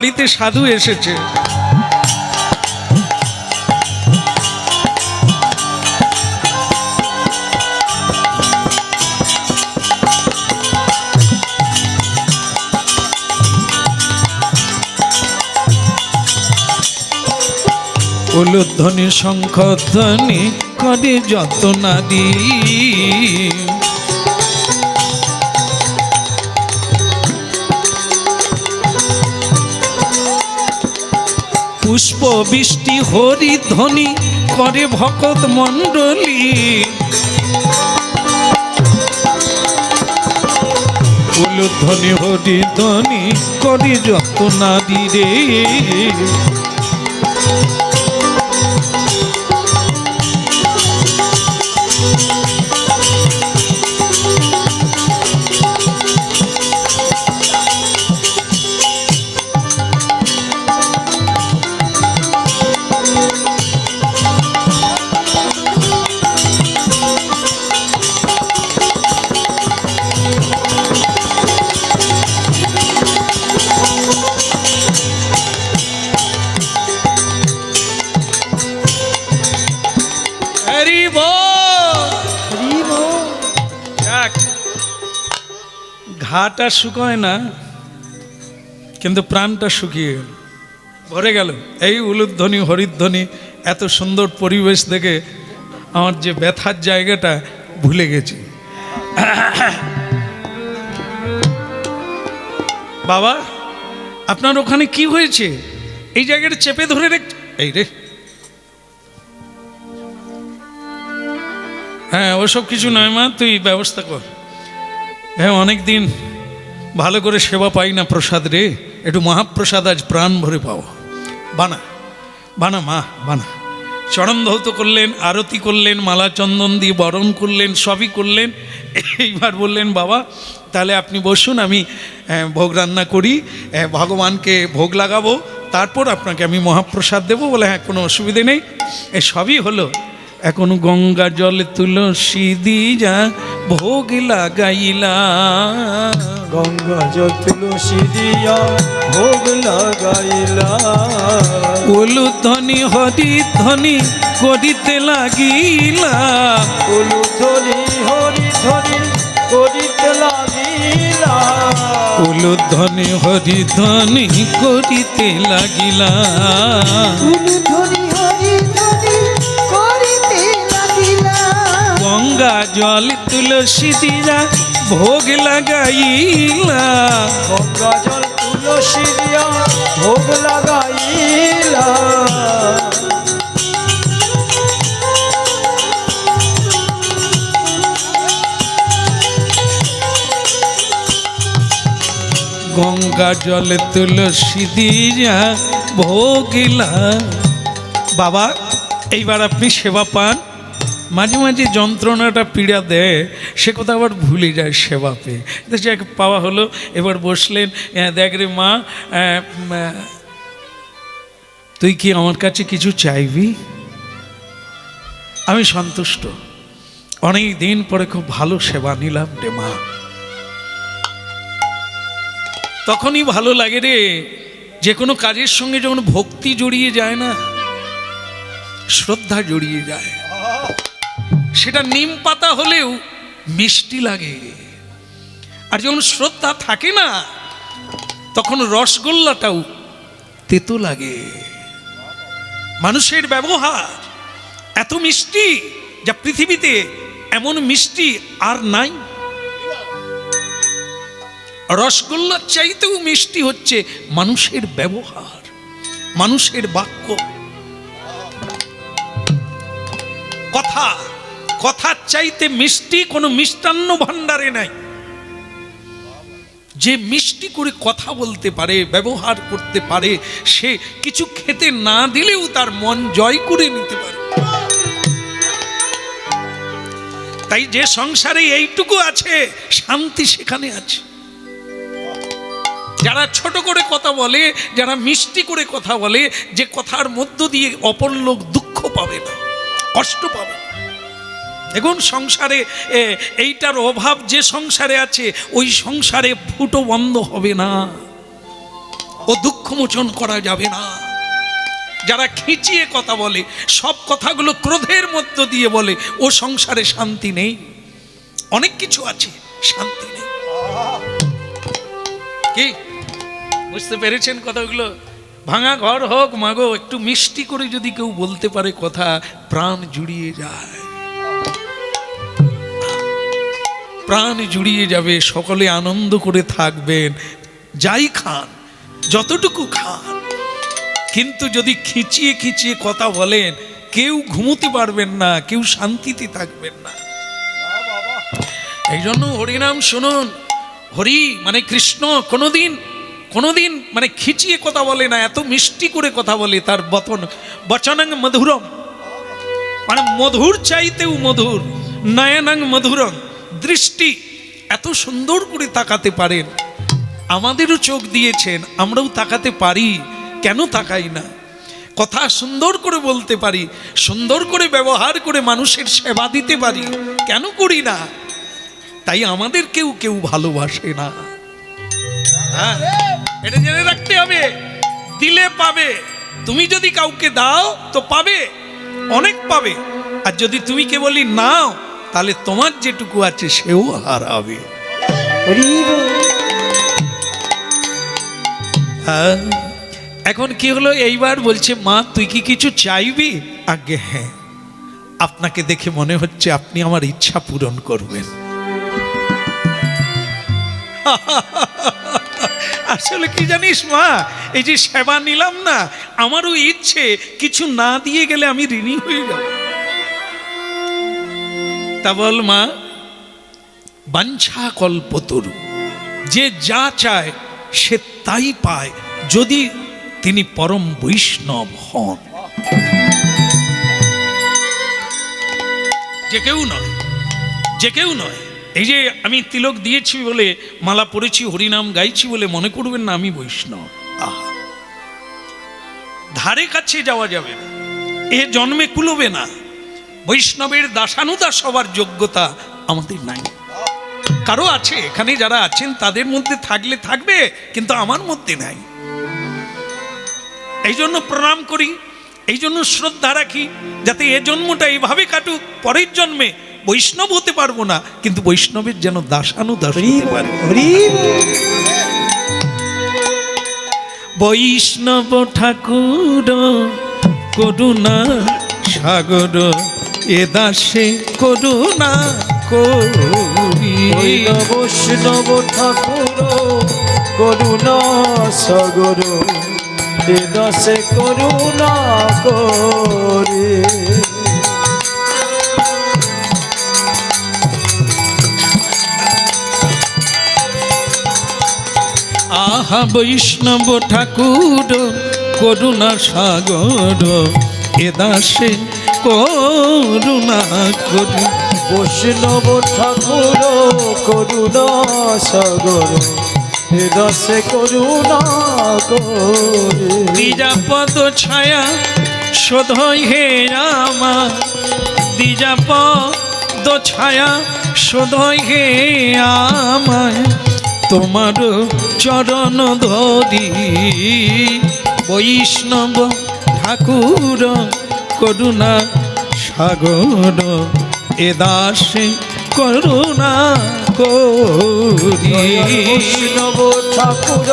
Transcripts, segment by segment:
বাড়িতে সাধু এসেছে। উলুধ্বনি শঙ্খধ্বনি করে যত নারী, পুষ্প বৃষ্টি হরিধ্বনি করে ভকত মণ্ডলী। উলুধ্বনি হরিধ্বনি করে যত নারী রে, ঘাটা শুকোয় না কিন্তু প্রাণটা শুকিয়ে গেল, ভরে গেল। এই উলুধ্বনি হরিধ্বনি এত সুন্দর পরিবেশ দেখে আমার যে ব্যথার জায়গাটা ভুলে গেছি। বাবা আপনার ওখানে কি হয়েছে? এই জায়গাটা চেপে ধরে এই রে, হ্যাঁ ওসব কিছু নয় মা, তুই ব্যবস্থা কর। হ্যাঁ অনেক দিন ভালো করে সেবা পাই না প্রসাদ রে, একটু মহাপ্রসাদ আজ প্রাণ ভরে পাও। বানা বানা মা বানা। চরণ ধৌত করলেন, আরতি করলেন, মালা চন্দন দিয়ে বরণ করলেন, সবই করলেন। এইবার বললেন বাবা তাহলে আপনি বসুন, আমি ভোগ রান্না করি, ভগবানকে ভোগ লাগাবো, তারপর আপনাকে আমি মহাপ্রসাদ দেবো। বলে হ্যাঁ কোনো অসুবিধে নেই। সবই হলো। এখন গঙ্গা জল তুলসী দিয়া ভোগ লাগাইলা, গঙ্গা জল তুলসী দিয়া ভোগ লাগাইলা, উলুধ্বনি হরিধ্বনি করিতে লাগিলা, উলুধ্বনি হরিধ্বনি করিতে লাগিলা, উলুধ্বনি হরিধ্বনি করিতে লাগিলা, উলুধ্বনি হরিধ্বনি করিতে লাগিলা, গঙ্গা জল তুলসী দিয়া ভোগ লাগাইলা, গঙ্গা জল তুলসী দিয়া ভোগ লাগাইলা, গঙ্গা জল তুলসী দিয়া ভোগিলা। বাবা এইবার আপনি সেবা পান। মাঝে মাঝে যন্ত্রণাটা পীড়া দেয়, সে কথা আবার ভুলে যায় সেবা পেয়ে। যাক পাওয়া হলো। এবার বসলেন। দেখ রে মা, তুই কি আমার কাছে কিছু চাইবি? আমি সন্তুষ্ট। অনেক দিন পরে খুব ভালো সেবা নিলাম রে মা। তখনই ভালো লাগে রে, যে কোনো কাজের সঙ্গে যখন ভক্তি জড়িয়ে যায় না, শ্রদ্ধা জড়িয়ে যায়, সেটা নিম পাতা হলেও মিষ্টি লাগে। আর যখন শ্রদ্ধা থাকে না, তখন রসগোল্লাটাও তেতো লাগে। মানুষের ব্যবহার এত মিষ্টি যা পৃথিবীতে এমন মিষ্টি আর নাই। রসগোল্লার চাইতেও মিষ্টি হচ্ছে মানুষের ব্যবহার, মানুষের বাক্য, কথা। কথার চাইতে মিষ্টি কোনো মিষ্টান্ন ভাণ্ডারে নাই। যে মিষ্টি করে কথা বলতে পারে, ব্যবহার করতে পারে, সে কিছু খেতে না দিলেও তার মন জয় করে নিতে পারে। তাই যে সংসারে এইটুকু আছে, শান্তি সেখানে আছে। যারা ছোট করে কথা বলে, যারা মিষ্টি করে কথা বলে, যে কথার মধ্য দিয়ে অপর লোক দুঃখ পাবে না, কষ্ট পাবে। দেখুন সংসারে এইটার অভাব যে সংসারে আছে, ওই সংসারে ফুটো বন্ধ হবে না। ও দুঃখ মোচন করা যাবে না। যারা খিচিয়ে কথা বলে, সব কথাগুলো ক্রোধের মধ্য দিয়ে বলে, ও সংসারে শান্তি নেই। অনেক কিছু আছে, শান্তি নেই। কি বুঝতে পেরেছেন কথাগুলো? ভাঙা ঘর হোক মাগো, একটু মিষ্টি করে যদি কেউ বলতে পারে কথা, প্রাণ জুড়িয়ে যায়, প্রাণ জুড়িয়ে যাবে। সকলে আনন্দ করে থাকবেন, যাই খান, যতটুকু খান। কিন্তু যদি খিচিয়ে খিচিয়ে কথা বলেন, কেউ ঘুমোতে পারবেন না, কেউ শান্তিতে থাকবেন না। এই জন্য হরিনাম শুনুন। হরি মানে কৃষ্ণ কোনোদিন মানে খিচিয়ে কথা বলে না, এত মিষ্টি করে কথা বলে। তার বচনং মধুরম, মানে মধুর চাইতেও মধুর। নয়নং মধুরম, দৃষ্টি এত সুন্দর করে তাকাতে পারেন। আমাদেরও চোখ দিয়েছেন, আমরাও তাকাতে পারি, কেন তাকাই না? কথা সুন্দর করে বলতে পারি, সুন্দর করে ব্যবহার করে মানুষের সেবা দিতে পারি, কেন করি না? তাই আমাদের কেউ ভালোবাসে না। হ্যাঁ, এটা জেনে রাখতে হবে। দিলে পাবে, তুমি যদি কাউকে দাও তো পাবে, অনেক পাবে। আর যদি তুমি কেবলই নাও, তাহলে তোমার যেটুকু আছে সেও হারাবে। হ্যাঁ, এখন কি হলো? এইবার বলছে, মা তুই কি কিছু চাইবি? আগে হ্যাঁ, আপনাকে দেখে মনে হচ্ছে আপনি আমার ইচ্ছা পূরণ করবেন। আসলে কি জানিস মা, এই যে সেবা নিলাম না, আমারও ইচ্ছে কিছু না দিয়ে গেলে আমি ঋণী হয়ে যাব। তা বল মা, বাঞ্ছা কল্পতরু, যে যা চায় সে তাই পায়, যদি তিনি পরম বৈষ্ণব হন। যে কেউ নয়। এই যে আমি তিলক দিয়েছি বলে, মালা পড়েছি, হরিনাম গাইছি বলে মনে করবেন না আমি বৈষ্ণব। আহা, ধারে কাছে যাওয়া যাবে না, এ জন্মে কুলোবে না। বৈষ্ণবের দাসানুদাস হবার যোগ্যতা আমাদের নাই। কারো আছে, এখানে যারা আছেন তাদের মধ্যে থাকলে থাকবে, কিন্তু আমার মধ্যে নাই। এই জন্য প্রণাম করি, এই জন্য শ্রদ্ধা রাখি, যাতে এ জন্মটা এইভাবে কাটুক, পরের জন্মে বৈষ্ণব হতে পারবো না, কিন্তু বৈষ্ণবের যেন দাসানুদাস হতে পারে। বৈষ্ণব ঠাকুর করুণা সাগর, এ দাসে করুণা করি। বৈষ্ণব ঠাকুর করুণা সাগর, এ দাসে করুণা করি। আহা বৈষ্ণব ঠাকুর করুণা সাগর, এ দাসে করুণা করি। বৈষ্ণব ঠাকুর করুণা সাগর, এ দাসে করুণা করি। দ্বিজা পদ ছায়া শোধই হে রামা, দ্বিজা পদ ছায়া শোধই হে আমায়, তোমার চরণ ধরি। বৈষ্ণব ঠাকুর করুণা সাগর, এ দাসে করুণা করি। বৈষ্ণব ঠাকুর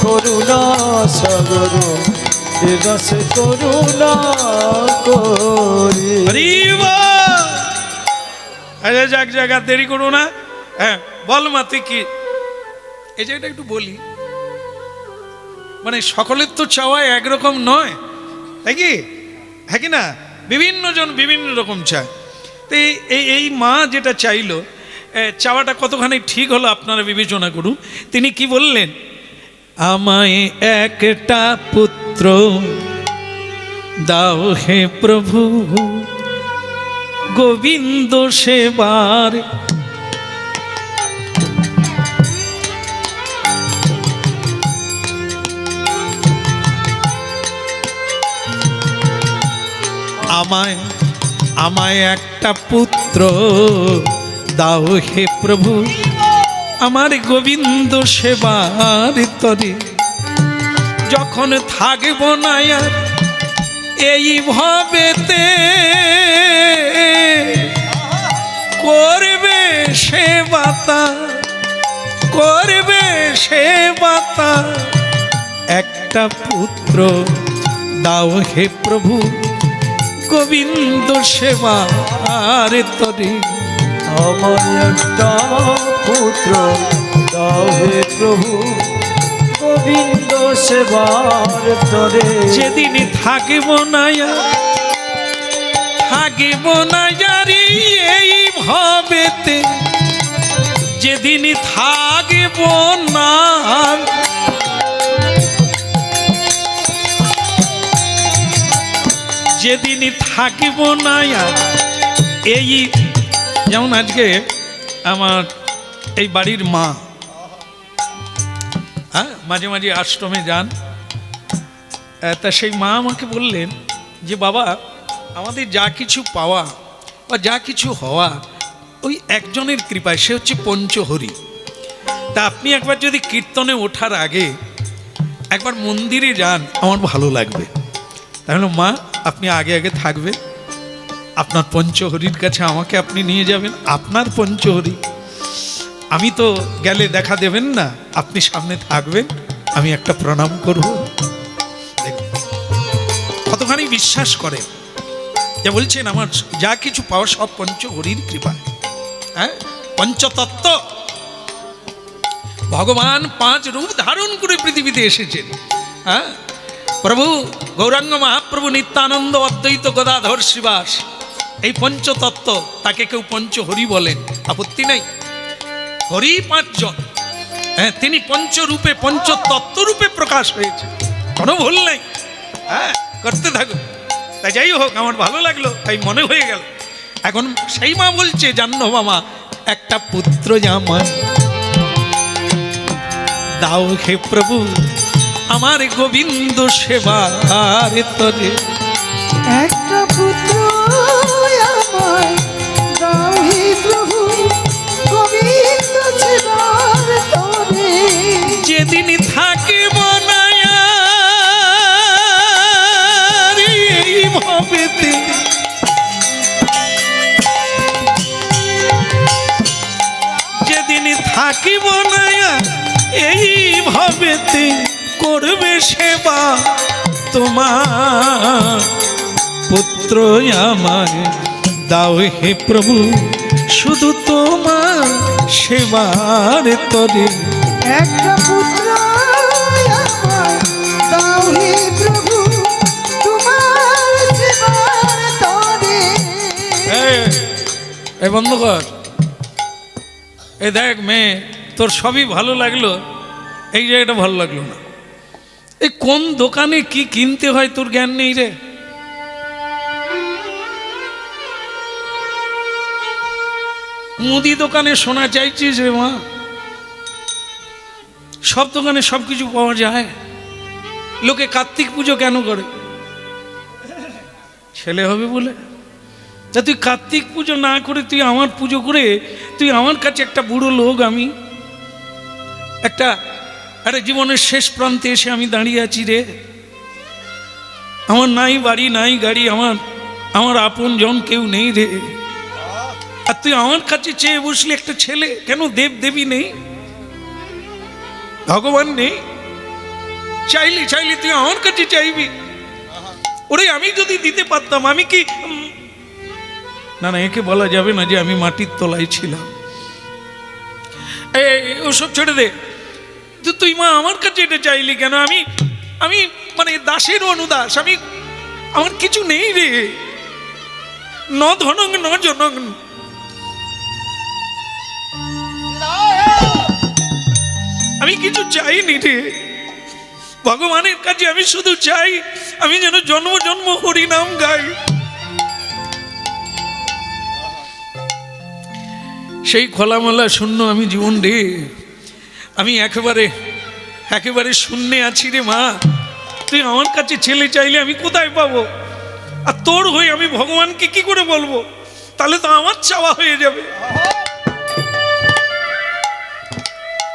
করুণা সাগর, এ দাসে করুণা করি। আরে যাক জায়গা, দেরি করো না। হ্যাঁ বল মা, তুই কি এই জায়গাটা একটু বলি। মানে সকলের তো চাওয়া একরকম নয়, তাই কি? হ্যাঁ কি না? বিভিন্ন জন বিভিন্ন রকম চায়। তো এই মা যেটা চাইলো, চাওয়াটা কতখানি ঠিক হলো আপনারা বিবেচনা করুন। তিনি কি বললেন? আমায় একটা পুত্র দাও হে প্রভু, গোবিন্দ সেবার। আমায় একটা পুত্র দাও হে প্রভু, আমার গোবিন্দ সেবার তরে। যখন থাকব না আর এই ভবেতে, করবে সেবাতা, করবে সেবাতা, একটা পুত্র দাও হে প্রভু, গোবিন্দ সেবা আর তরে। আমার একটা পুত্র দাও হে প্রভু, গোবিন্দ সেবার তরে। যেদিন থাকিব না আর, থাকিব না জারি এই ভবেতে, যেদিন থাকিব না, যেদিন থাকিব না আর এই, যেমন আজকে আমার এই বাড়ির মা, হ্যাঁ মাঝে মাঝে আশ্রমে যান, তা সেই মা আমাকে বললেন যে বাবা, আমাদের যা কিছু পাওয়া বা যা কিছু হওয়া ওই একজনের কৃপায়, সে হচ্ছে পঞ্চহরি। তা আপনি একবার যদি কীর্তনে ওঠার আগে একবার মন্দিরে যান, আমার ভালো লাগবে। তাহলে মা, আপনি আগে আগে থাকবেন, আপনার পঞ্চহরির কাছে আমাকে আপনি নিয়ে যাবেন, আপনার পঞ্চহরি। আমি তো গেলে দেখা দেবেন না, আপনি সামনে থাকবেন, আমি একটা প্রণাম করব। কতখানি বিশ্বাস করেন, যে বলছেন আমার যা কিছু পাওয়া সব পঞ্চহরির কৃপা। হ্যাঁ, পঞ্চতত্ত্ব ভগবান 5 রূপ ধারণ করে পৃথিবীতে এসেছেন। হ্যাঁ, প্রভু গৌরাঙ্গ মহাপ্রভু নিত্যানন্দ অদ্বৈত গদাধর শ্রীবাস, এই পঞ্চতত্ত্ব, তাকে কেউ পঞ্চহরি বলেন, আপত্তি নাই। হরি 5 জন, হ্যাঁ, তিনি পঞ্চরূপে পঞ্চতত্ত্ব রূপে প্রকাশ হয়েছে, কোনো ভুল নাই। হ্যাঁ, করতে থাকুন। তাই যাই হোক, আমার ভালো লাগলো, তাই মনে হয়ে গেল। এখন সেই মা বলছে, জানো মামা, একটা পুত্র জামাই দাও হে প্রভু, আমার গোবিন্দ সেবার তরে। একটা পুত্র আমায় দাও হে প্রভু, গোবিন্দ সেবার তরে। যেদিন থাকিব না আর এই ভবেতে, যেদিন থাকিব না এই ভবেতে, করবে সেবা তোমার পুত্র আমায় দাও হে প্রভু, শুধু তোমার সেবার তরে। একটা পুত্র আমায় দাও হে প্রভু, তোমার সেবার তরে। এ বন্ধ কর, এ দেখ মেয়ে, তোর সবই ভালো লাগলো, এই জায়গাটা ভালো লাগলো না। এই কোন দোকানে কি কিনতে হয় তোর জ্ঞান নেই রে। মুদি দোকানে সোনা চাইছিস রে মা? সব দোকানে সব কিছু পাওয়া যায়। লোকে কার্তিক পুজো কেন করে? ছেলে হবে বলে। তা তুই কার্তিক পুজো না করে তুই আমার পুজো করে, তুই আমার কাছে একটা বুড়ো লোক, আমি একটা আরে জীবনের শেষ প্রান্তে এসে আমি দাঁড়িয়ে আছি রে। আমার নাই বাড়ি নাই গাড়ি, আমার আপন জন কেউ নেই রে। আর তুই আমার কাছে চেয়ে বসলি একটা ছেলে। কেন দেব দেবী নেই? ভগবান নেই? চাইলি তুই আমার কাছে চাইবি। ওরে আমি যদি দিতে পারতাম, আমি কি না না, একে বলা যাবে না যে আমি মাটির তলায় ছিলাম। ওসব ছেড়ে দে। তুই মা আমার কাছে এটা চাইলি কেন? আমি মানে দাসের অনুদাস, আমার কিছু নেই রে। ন ধনং ন জনং, আমি কিছু চাইনি রে। ভগবানের কাছে আমি শুধু চাই, আমি যেন জন্ম জন্ম হরি নাম গাই। সেই খোলামেলা শূন্য আমি জীবন রে। আমি একেবারে শূন্যে আছি রে মা। তুই আমার কাছে ছেলে চাইলে আমি কোথায় পাবো? আর তোর হয়ে আমি ভগবানকে কি করে বলবো? তাহলে তো আমার চাওয়া হয়ে যাবে।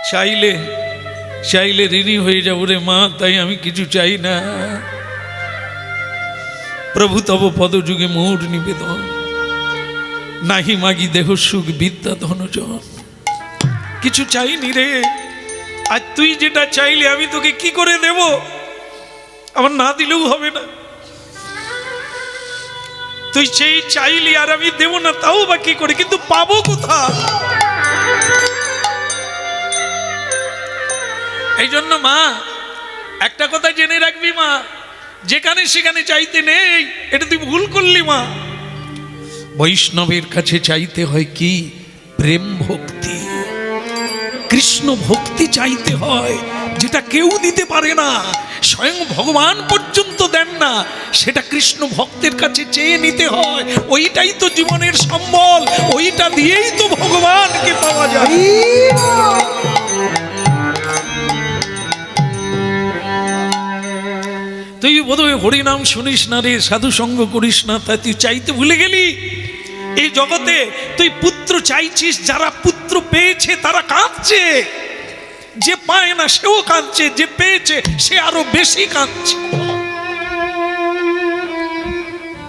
চাইলে চাইলে ঋণী হয়ে যাবো রে মা, তাই আমি কিছু চাই না। প্রভু তব পদযুগে মোর নিবেদন, নাহি মাগি দেহ সুখ বিদ্যা ধনজন। কিছু চাইনি রে, আর তুই যেটা চাইলে আমি তোকে কি করে দেব? আমার না দিলেও হবে না। তুই সেই চাইলি আর আমি দেব না, তাও বা কি করে? কিন্তু পাবো কোথা? এই জন্য মা একটা কথা জেনে রাখবি মা, যেখানে সেখানে চাইতে নেই, এটা তুই ভুল করলি মা। বৈষ্ণবের কাছে চাইতে হয় কি? প্রেম ভক্তি, কৃষ্ণ ভক্তি চাইতে হয়, যেটা কেউ দিতে পারে না, স্বয়ং ভগবান পর্যন্ত দেন না, সেটা কৃষ্ণ ভক্তের কাছে চেয়ে নিতে হয়। ওইটাই তো জীবনের সম্বল, ওইটা দিয়েই তো ভগবানকে পাওয়া যায়। তুই বোধহয় হরিনাম শুনিস না রে, সাধু সঙ্গ করিস না, তাই তুই চাইতে ভুলে গেলি। এই জগতে তুই পুত্র চাইছিস, যারা পুত্র পেয়েছে তারা কাঁদছে, যে পায় না সেও কাঁদছে, যে পেয়েছে সে আরো বেশি কাঁদছে।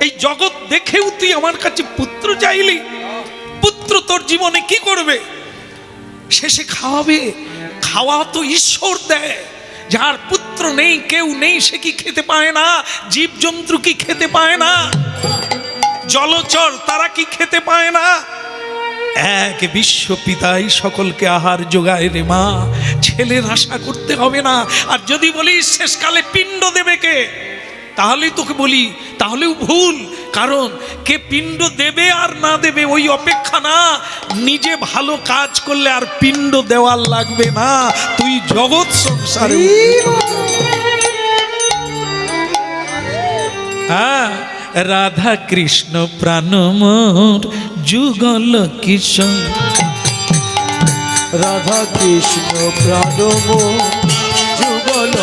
এই জগৎ দেখেও তুই আমার কাছে পুত্র চাইলি। পুত্র তোর জীবনে কি করবে? শেষে খাওয়াবে। খাওয়া তো ঈশ্বর দেয়। যার পুত্র নেই, কেউ নেই, সে কি খেতে পায় না? জীবজন্তু কি খেতে পায় না? জলচর তারা কি খেতে পায় না? এক বিশ্ব পিতাই সকলকে আহার যোগায় রে মা, ছেলের আশা করতে হবে না। আর যদি বলিস শেষকালে পিণ্ড দেবে কে, তাহলেই তোকে বলি তাহলেও ভুল। কারণ কে পিণ্ড দেবে আর না দেবে ওই অপেক্ষা না, নিজে ভালো কাজ করলে আর পিণ্ড দেওয়ার লাগবে না, তুই জগৎ সংসারে। হ্যাঁ, রাধা কৃষ্ণ প্রাণ মোর যুগল কিশোর, রাধা কৃষ্ণ প্রাণ মোর যুগল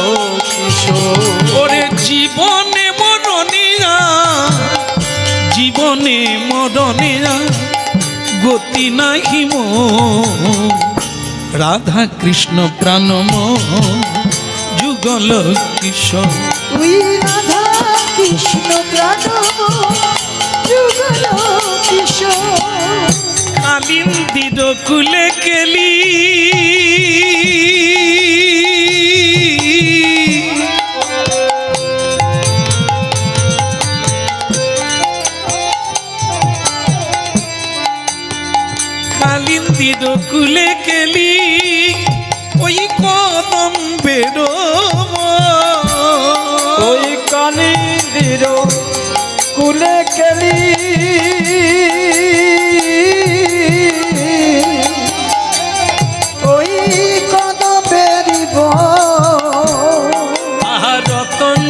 কিশোর। ওরে জীবনে মরণিয়া, জীবনে মরণিয়া গতি নাহি মোর, রাধা কৃষ্ণ প্রাণ মোর যুগল কিশোর। ওই রাধা কৃষ্ণ প্রাণ যুগল কিশোর, কালিন্দির কুলে কেলি কালিন্দির কুলে কেলি, ওই কদম বেরো, ওই কালিন্দির কুলে কেলি, ওই কদমেরিব রতন,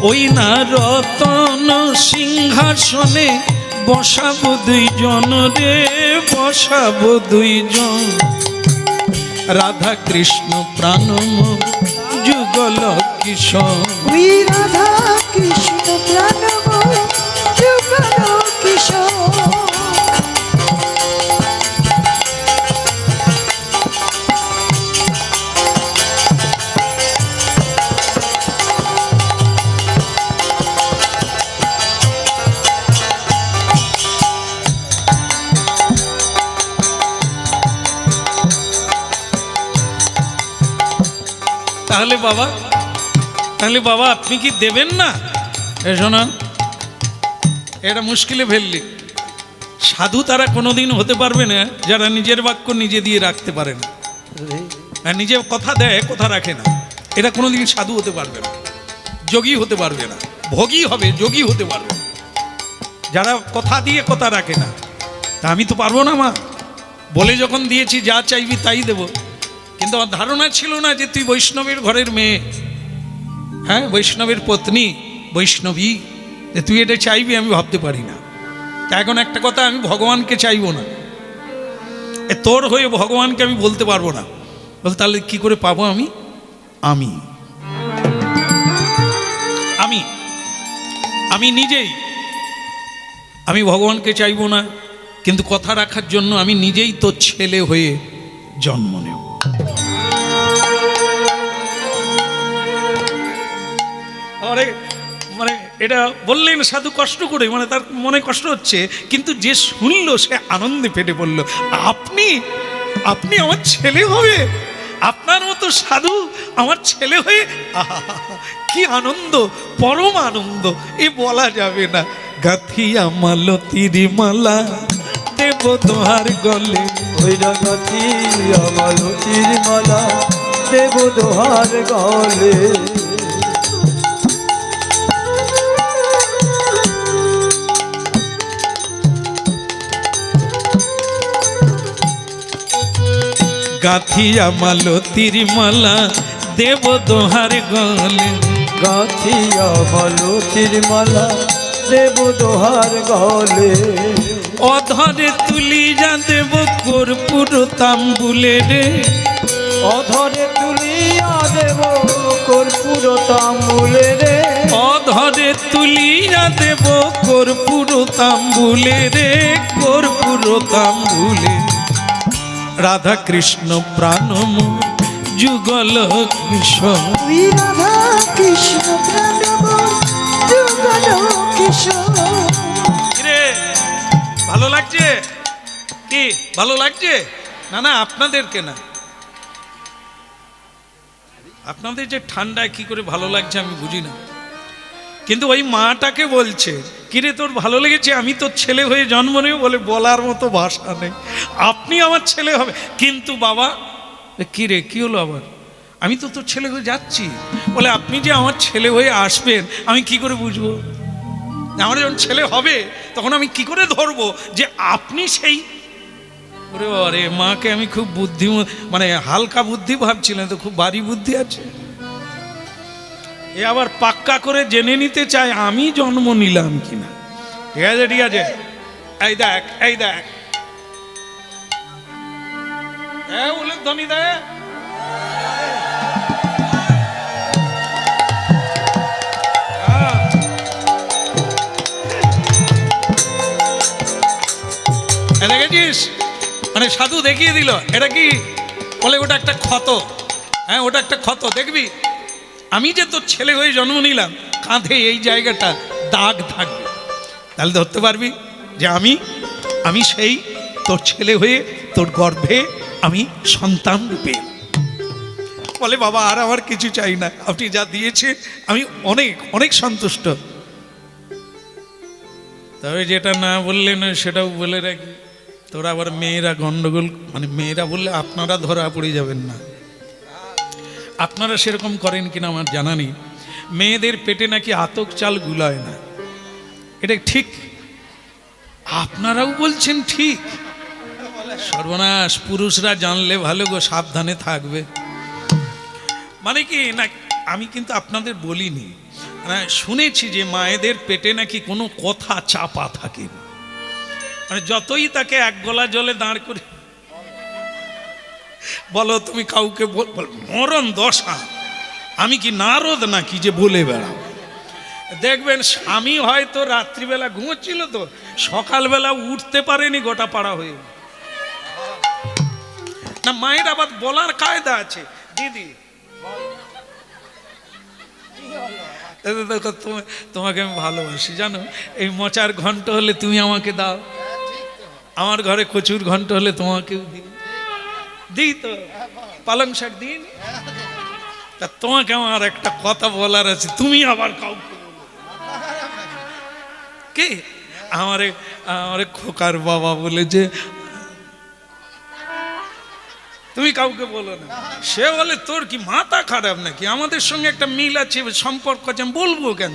ওই না রতন সিংহাসনে বসাবো দুইজন রে, বসাবো দুইজন, রাধা কৃষ্ণ প্রাণ মোর যুগল কিশোর। ওই রাধা কৃষ্ণ প্রাণ যুগল কিশোর। তাহলে বাবা, তাহলে বাবা আপনি কি দেবেন না? শোনা, এটা মুশকিলে ফেললি। সাধু তারা কোনোদিন হতে পারবে না যারা নিজের বাক্য নিজে দিয়ে রাখতে পারে না, আর নিজে কথা দেয় কথা রাখে না, এরা কোনোদিন সাধু হতে পারবে না, যোগী হতে পারবে না, ভোগী হবে, যোগী হতে পারবে না। যারা কথা দিয়ে কথা রাখে না, তা আমি তো পারবো না মা, বলে যখন দিয়েছি যা চাইবি তাই দেব। কিন্তু আমার ধারণা ছিল না যে তুই বৈষ্ণবের ঘরের মেয়ে, হ্যাঁ বৈষ্ণবের পত্নী, বৈষ্ণবী, যে তুই এটা চাইবি আমি ভাবতে পারি না। তা এখন একটা কথা, আমি ভগবানকে চাইবো না, তোর হয়ে ভগবানকে আমি বলতে পারবো না। বল তাহলে কি করে পাবো আমি? আমি আমি আমি নিজেই, আমি ভগবানকে চাইবো না, কিন্তু কথা রাখার জন্য আমি নিজেই তো ছেলে হয়ে জন্ম নেব। মানে মানে এটা বললেন সাধু কষ্ট করে, মানে তার মনে কষ্ট হচ্ছে, কিন্তু যে শুনলো সে আনন্দে ফেটে পড়ল। আপনি আপনি আমার ছেলে হবে, আপনার মতো সাধু আমার ছেলে হয়ে, আহা, কি আনন্দ, পরম আনন্দ, এ বলা যাবে না। গাথিয়া মালতীর মালা দেব তোমার গলে, ওই রাগাতি মালতীর মালা দেব দোহার গলে। গাথিয়া মালতীর মালা দেব দোহার গলে, গাথিয়া মালতীর মালা দেব দোহার গলে। অধরে তুলিয়া দেব কর্পূর তাম্বুলে রে, অধরে তুলিয়া দেব কর্পূর তাম্বুলে রে। অধরে তুলিয়া দেব কর্পূর তাম্বুলে রে, কর্পূর তাম্বুলে। রাধা কৃষ্ণ প্রাণম যুগল কিশোর, ওই রাধা কৃষ্ণ প্রাণমোহন যুগল কিশোর। রে ভালো লাগছে কি? ভালো লাগছে? না না, আপনাদেরকে না, আপনাদের যে ঠান্ডায় কি করে ভালো লাগছে আমি বুঝি না, কিন্তু ওই মাটাকে বলছে, কিরে তোর ভালো লেগেছে? আমি তোর ছেলে হয়ে জন্ম নেব বলে, বলার মতো ভাষা নেই। আপনি আমার ছেলে হবে, কিন্তু বাবা কিরে কি হলো আবার? আমি তো তোর ছেলে হয়ে যাচ্ছি বলে, আপনি যে আমার ছেলে হয়ে আসবেন আমি কি করে বুঝবো? আমার যখন ছেলে হবে তখন আমি কি করে ধরবো যে আপনি সেই? ওরে আরে, মাকে আমি খুব বুদ্ধি, মানে হালকা বুদ্ধি ভাবছিলাম, তো খুব ভারী বুদ্ধি আছে। এ আবার পাক্কা করে জেনে নিতে চায় আমি জন্ম নিলাম কিনা। ঠিক আছে ঠিক আছে, এই দেখ এই দেখ, বলে ধনী দেয়। দেখেছিস, মানে সাধু দেখিয়ে দিল এটা কি বলে, ওটা একটা ক্ষত। হ্যাঁ ওটা একটা ক্ষত, দেখবি আমি যে তোর ছেলে হয়ে জন্ম নিলাম, কাঁধে এই জায়গাটা দাগ থাকবে, তাহলে ধরতে পারবি যে আমি সেই তোর ছেলে হয়ে তোর গর্ভে আমি সন্তান রূপে। বলে বাবা আর আমার কিছু চাই না, আপনি যা দিয়েছে আমি অনেক অনেক সন্তুষ্ট। তবে যেটা না বললে না সেটাও বলে রাখি, তোরা আবার মেয়েরা গন্ডগোল, মানে মেয়েরা বললে আপনারা ধরা পড়ে যাবেন না। আপনারা সেরকম করেন কিনা আমার জানা নেই। মেয়েদের পেটে নাকি আতক চাল গুলায় না, এটা ঠিক? আপনারাও বলছেন ঠিক? সর্বনাশ, পুরুষরা জানলে ভালো গো, সাবধানে থাকবে। মানে কি না, আমি কিন্তু আপনাদের বলিনি, শুনেছি যে মায়েদের পেটে নাকি কোনো কথা চাপা থাকে না, মানে যতই তাকে এক গলা জলে দাঁড় করে বলো তুমি কাউকে মরণ দশা, আমি কি নারদ নাকি যে বলে বেড়াও? দেখবেন স্বামী হয়তো রাত্রিবেলা ঘুমোচ্ছিল, তো সকালবেলা উঠতে পারেনি, গোটা পাড়া হয়ে না। মায়ের আবার বলার কায়দা আছে, দিদি দেখো তোমাকে আমি ভালোবাসি জানো, এই মোচার ঘন্ট হলে তুমি আমাকে দাও, আমার ঘরে কচুর ঘন্ট হলে তোমাকেও দিই তো, পালং শাক দিন। তা তোমাকে আমার একটা কথা বলার আছে, তুমি আবার কাউকে কি আমারে খোকার বাবা বলে যে তুমি কাউকে বলো না। সে বলে তোর কি মাথা খারাপ নাকি, আমাদের সঙ্গে একটা মিল আছে, সম্পর্ক আছে, আমি বলবো কেন?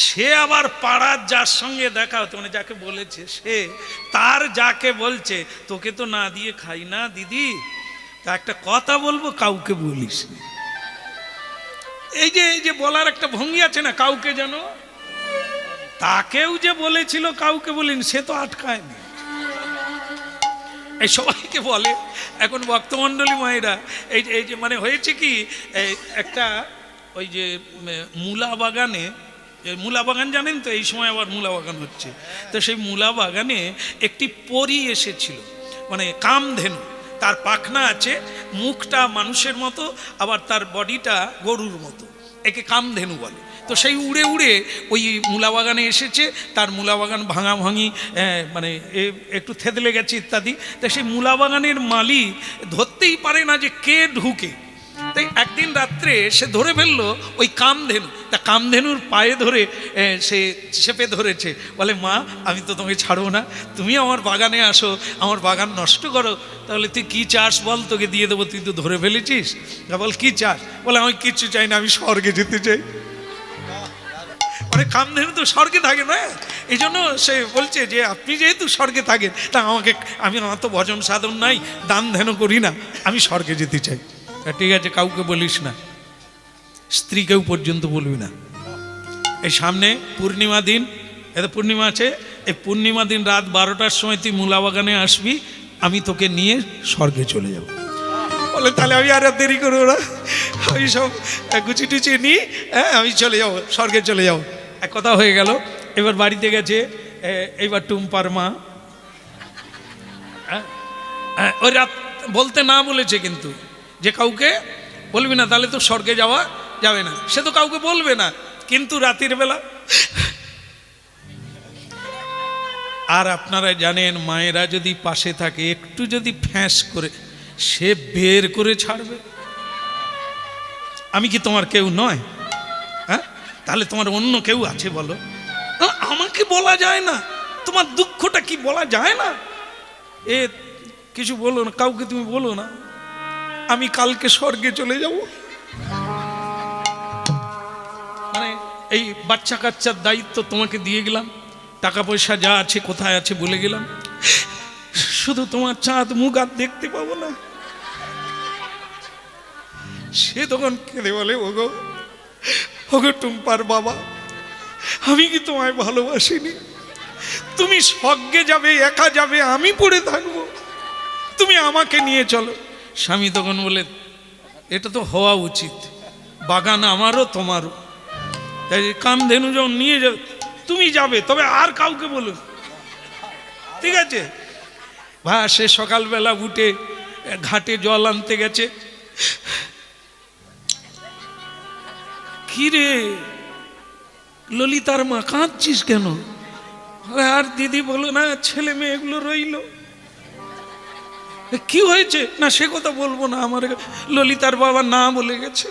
সে আবার পাড়ার যার সঙ্গে দেখা হতো, মানে যাকে বলেছে সে তার যাকে বলছে, তোকে তো না দিয়ে খাই না দিদি, তা একটা কথা বলবো কাউকে বলিস। এই যে বলার একটা ভঙ্গি আছে না, কাউকে যেন, তাকেও যে বলেছিল কাউকে বলিনি, সে তো আটকায়নি। এই সবাইকে বলে এখন ভক্তমণ্ডলী মায়েরা, এই যে মানে হয়েছে কি, একটা ওই যে মূলা বাগানে, মূলা বাগান জানেন তো, এই সময় আবার মূলা বাগান হচ্ছে, তো সেই মূলা বাগানে একটি পরী এসেছিল, মানে কামধেনু, তার পাখনা আছে, মুখটা মানুষের মতো, আবার তার বডিটা গরুর মতো, একে কামধেনু বলে। তো সেই উড়ে উড়ে ওই মূলা বাগানে এসেছে, তার মূলা বাগান ভাঙাভাঙি মানে একটু থেতলে গেছে ইত্যাদি। তা সেই মূলা বাগানের মালিক ধরতেই পারে না যে কে ঢুকে। তাই একদিন রাত্রে সে ধরে ফেললো ওই কামধেনু। তা কামধেনুর পায়ে ধরে সে চেপে ধরেছে, বলে মা আমি তো তোমাকে ছাড়বো না, তুমি আমার বাগানে আসো, আমার বাগান নষ্ট করো, তাহলে তুই কী চাস বল, তোকে দিয়ে দেবো, তুই তো ধরে ফেলেছিস। তা বল কী চাস? বলে আমি কিচ্ছু চাই না, আমি স্বর্গে যেতে চাই। মানে কামধেনু তো স্বর্গে থাকে না, এই জন্য সে বলছে যে আপনি যেহেতু স্বর্গে থাকেন, তা আমাকে, আমি আমার তো ভজন সাধন নাই, দান ধ্যান করি না, আমি স্বর্গে যেতে চাই। ঠিক আছে, কাউকে বলিস না, স্ত্রীকেও পর্যন্ত বলবি না। এই সামনে পূর্ণিমা দিন, এতে পূর্ণিমা আছে, এই পূর্ণিমা দিন রাত 12টার সময় তুই মূলা বাগানে আসবি, আমি তোকে নিয়ে স্বর্গে চলে যাব। বলে তাহলে আমি আর দেরি করবো না, আমি সব গুছি টুচি নিই, হ্যাঁ আমি চলে যাবো, স্বর্গে চলে যাবো। এক কথা হয়ে গেল। এবার বাড়িতে গেছে, এইবার টুম্পার মা ওই রাত বলতে না বলেছে, কিন্তু যে কাউকে বলবি না, তাহলে তো স্বর্গে যাওয়া যাবে না, সে তো কাউকে বলবে না। কিন্তু রাতের বেলা, আর আপনারা জানেন মায়েরা যদি পাশে থাকে, একটু যদি ফ্যাঁস করে, সে বের করে ছাড়বে। আমি কি তোমার কেউ নয়? হ্যাঁ, তাহলে তোমার অন্য কেউ আছে বলো। আমাকে বলা যায় না, তোমার দুঃখটা কি বলা যায় না? এ কিছু বলো না, কাউকে তুমি বলো না, আমি কালকে স্বর্গে চলে যাব। মানে এই বাচ্চা কাচ্চার দায়িত্ব তোমাকে দিয়ে গেলাম, টাকা পয়সা যা আছে কোথায় আছে বলে গেলাম, শুধু তোমার চাঁদ মুখ আর দেখতে পাবো না। সে তখন কেঁদে বলে, ওগো ওগো টুম্পার বাবা, আমি কি তোমায় ভালোবাসিনি? তুমি স্বর্গে যাবে, একা যাবে, আমি পড়ে থাকবো, তুমি আমাকে নিয়ে চলো। স্বামী তখন বলে, এটা তো হওয়া উচিত, বাগান আমারও তোমারও, তাই কামধেনু যখন নিয়ে যাবে, তুমি যাবে, তবে আর কাউকে বলো, ঠিক আছে? সে সকালবেলা উঠে ঘাটে জল আনতে গেছে। কিরে ললিতার মা, কাঁদছিস কেন? আর দিদি বলো না, ছেলে মেয়েগুলো রইল। কি হয়েছে? না সে কথা বলবো না, আমার ললিতার বাবা না বলে গেছে।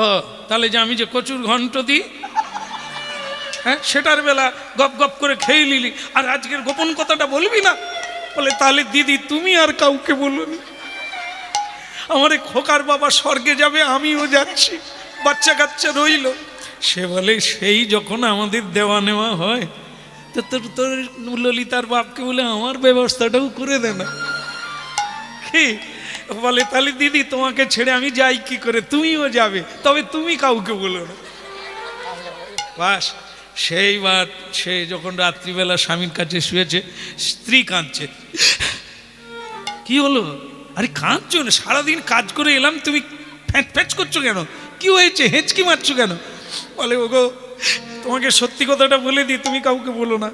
ও তাহলে যে আমি যে কচুর ঘন্ট দিই, হ্যাঁ সেটার বেলা গপ গপ করে খেয়ে নিলি, আর আজকের গোপন কথাটা বলবি না? বলে তাহলে দিদি তুমি আর কাউকে বলুনি, আমার খোকার বাবা স্বর্গে যাবে, আমিও যাচ্ছি, বাচ্চা কাচ্চা রইল। সে বলে সেই যখন আমাদের দেওয়া নেওয়া হয়, তো তোর ললিতার বাপকে বলে আমার ব্যবস্থাটাও করে দে না। কি বলে, তাহলে দিদি তোমাকে ছেড়ে আমি যাই কি করে, তুমিও যাবে, তবে তুমি কাউকে বলো না। বাস সেইবার সে যখন রাত্রিবেলা স্বামীর কাছে শুয়েছে, স্ত্রী কাঁদছে। কি হলো? আরে কাঁদছো না, সারাদিন কাজ করে এলাম, তুমি ফ্যাঁচ ফ্যাঁচ করছো কেন? কি হয়েছে, হেঁচকি মারছো কেন? বলে, ওগো তোমাকে সত্যি কথাটা বলে দিই, তুমি কাউকে বলো না,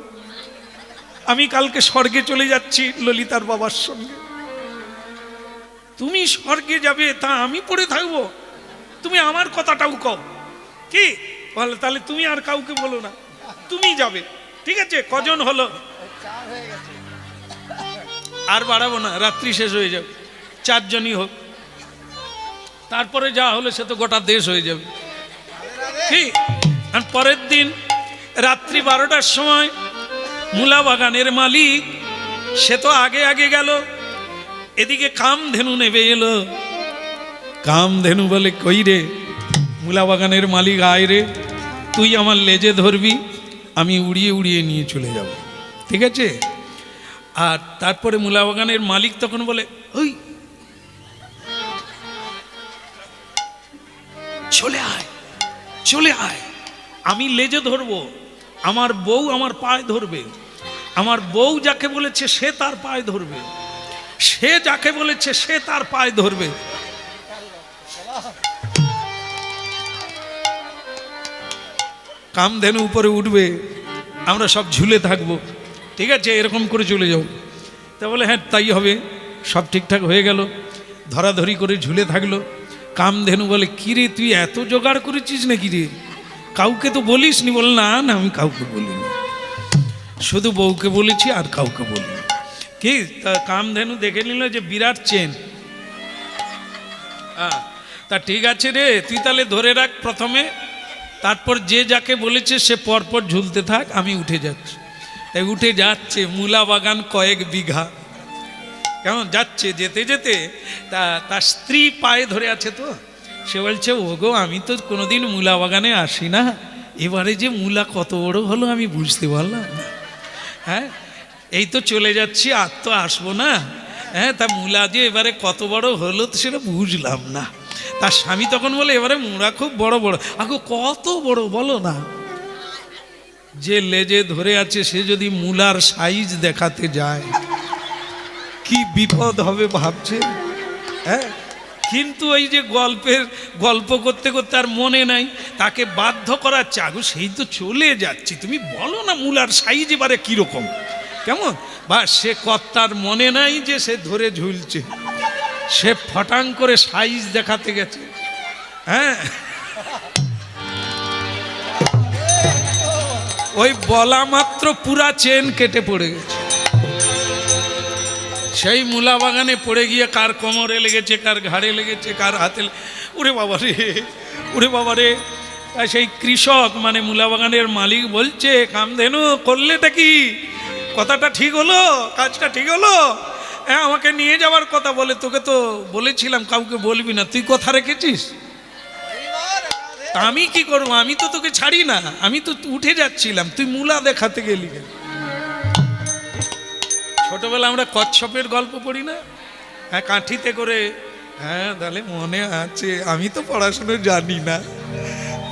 আমি কালকে স্বর্গে চলে যাচ্ছি ললিতার বাবার সঙ্গে। তুমি স্বর্গে যাবে, তা আমি পড়ে থাকবো? তুমি আমার কথাটাও কও। কি বলে, তাহলে তুমি আর কাউকে বলো না, তুমি যাবে, ঠিক আছে? কজন হলো? আর বাড়াবো না, রাত্রি শেষ হয়ে যাবে, 4 জনই হোক, তারপরে যা হলে সে তো গোটা দেশ হয়ে যাবে। ঠিক। আর পরের দিন রাত্রি 12টার সময় মূলা বাগানের মালিক সে তো আগে আগে গেল, এদিকে কামধেনু নেবে এলো। কামধেনু বলে, কই রে মূলা বাগানের মালিক, আয় রে, তুই আমার লেজে ধরবি, আমি উড়িয়ে উড়িয়ে নিয়ে চলে যাব, ঠিক আছে? আর তারপরে মূলা বাগানের মালিক তখন বলে, ওই চলে আয়, চলে আয়, আমি লেজে ধরবো, আমার বউ আমার পায়ে ধরবে, আমার বউ যাকে বলেছে সে তার পায়ে ধরবে, সে যাকে বলেছে সে তার পায়ে ধরবে। কামধেনু উপরে উঠবে, আমরা সব ঝুলে থাকবো, ঠিক আছে? এরকম করে চলে যাও। তা বলে, হ্যাঁ তাই হবে। সব ঠিকঠাক হয়ে গেল, ধরাধরি করে ঝুলে থাকলো। কামধেনু বলে, কিরে তুই এত জোগাড় করেছিস নাকি রে? কাউকে তো বলিস নি? বল, না না আমি কাউকে বলিনি, শুধু বউকে বলেছি আর কাউকে বলিনি। কি তা কামধেনু দেখে নিল যে বিরাট চেন। তা ঠিক আছে রে, তুই তাহলে ধরে রাখ প্রথমে, তারপর যে যাকে বলেছে সে পরপর ঝুলতে থাক, আমি উঠে যাচ্ছি। তাই উঠে যাচ্ছে, মূলা বাগান কয়েক বিঘা, কেমন যাচ্ছে, যেতে যেতে তার স্ত্রী পায়ে ধরে আছে, তো সে বলছে, ওগো আমি তো কোনোদিন মূলা বাগানে আসি না, এবারে যে মূলা কত বড় হলো আমি বুঝতে পারলাম না। হ্যাঁ, এই তো চলে যাচ্ছি, আর তো আসবো না। হ্যাঁ, তা মূলা যে এবারে কত বড় হলো তো সেটা বুঝলাম না। তার স্বামী তখন বলে, এবারে মূলা খুব বড় বড়। আগো কত বড় বলো না? যে লেজে ধরে আছে সে যদি মূলার সাইজ দেখাতে যায় কি বিপদ হবে ভাবছে। হ্যাঁ, কিন্তু ওই যে গল্প করতে করতে আর মনে নাই, তাকে বাধ্য করাচ্ছে, আগো সেই তো চলে যাচ্ছি, তুমি বলো না মূলার সাইজ এবারে কিরকম, কেমন? বা সে কর্তার মনে নাই যে সে ধরে ঝুলছে, সে ফটাং করে সাইজ দেখাতে গেছে। হ্যাঁ, ওই বলা মাত্র পুরা চেন কেটে পড়ে গেছে। সেই মূলা বাগানে পড়ে গিয়ে কার কোমরে লেগেছে, কার ঘাড়ে লেগেছে, কার হাতে। ওরে বাবা রে, ওরে বাবা রে। সেই কৃষক মানে মূলা বাগানের মালিক বলছে, কামধেনু করলেটা কি? কথাটা ঠিক হলো? কাজটা ঠিক হলো? হ্যাঁ, আমাকে নিয়ে যাওয়ার কথা বলে, তোকে তো বলেছিলাম কাউকে বলবি না, তুই কথা রেখেছিস? আমি কি করবো? আমি তো তোকে ছাড়ি না, আমি তো উঠে যাচ্ছিলাম, তুই মূলা দেখাতে গেলি কেন? ছোটবেলা আমরা কচ্ছপের গল্প পড়ি না? হ্যাঁ, কাঠিতে করে। হ্যাঁ, তাহলে মনে আছে, আমি তো পড়াশুনো জানি না,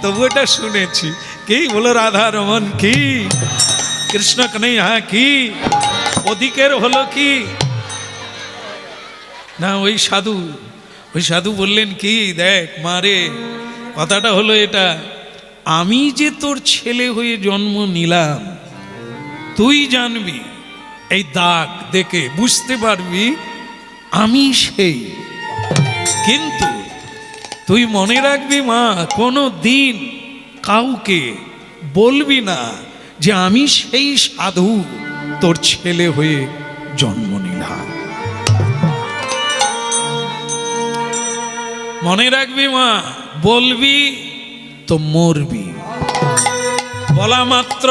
তবু এটা শুনেছি। কি বলো, রাধা রমন কি, কৃষ্ণ কানাইয়া কি, ওদিকের হলো কি না? ওই সাধু বললেন কি, দেখ মারে, কথাটা হলো এটা, আমি যে তোর ছেলে হয়ে জন্ম নিলাম, তুই জানবি, এই দাগ দেখে বুঝতে পারবি আমি সেই। কিন্তু তুই মনে রাখবি মা, কোনো দিন কাউকে বলবি না যে আমি সেই সাধু তোর ছেলে হয়ে জন্ম নিলাম। মনে রাখবি মা, বলবি তো মরবি। বলা মাত্র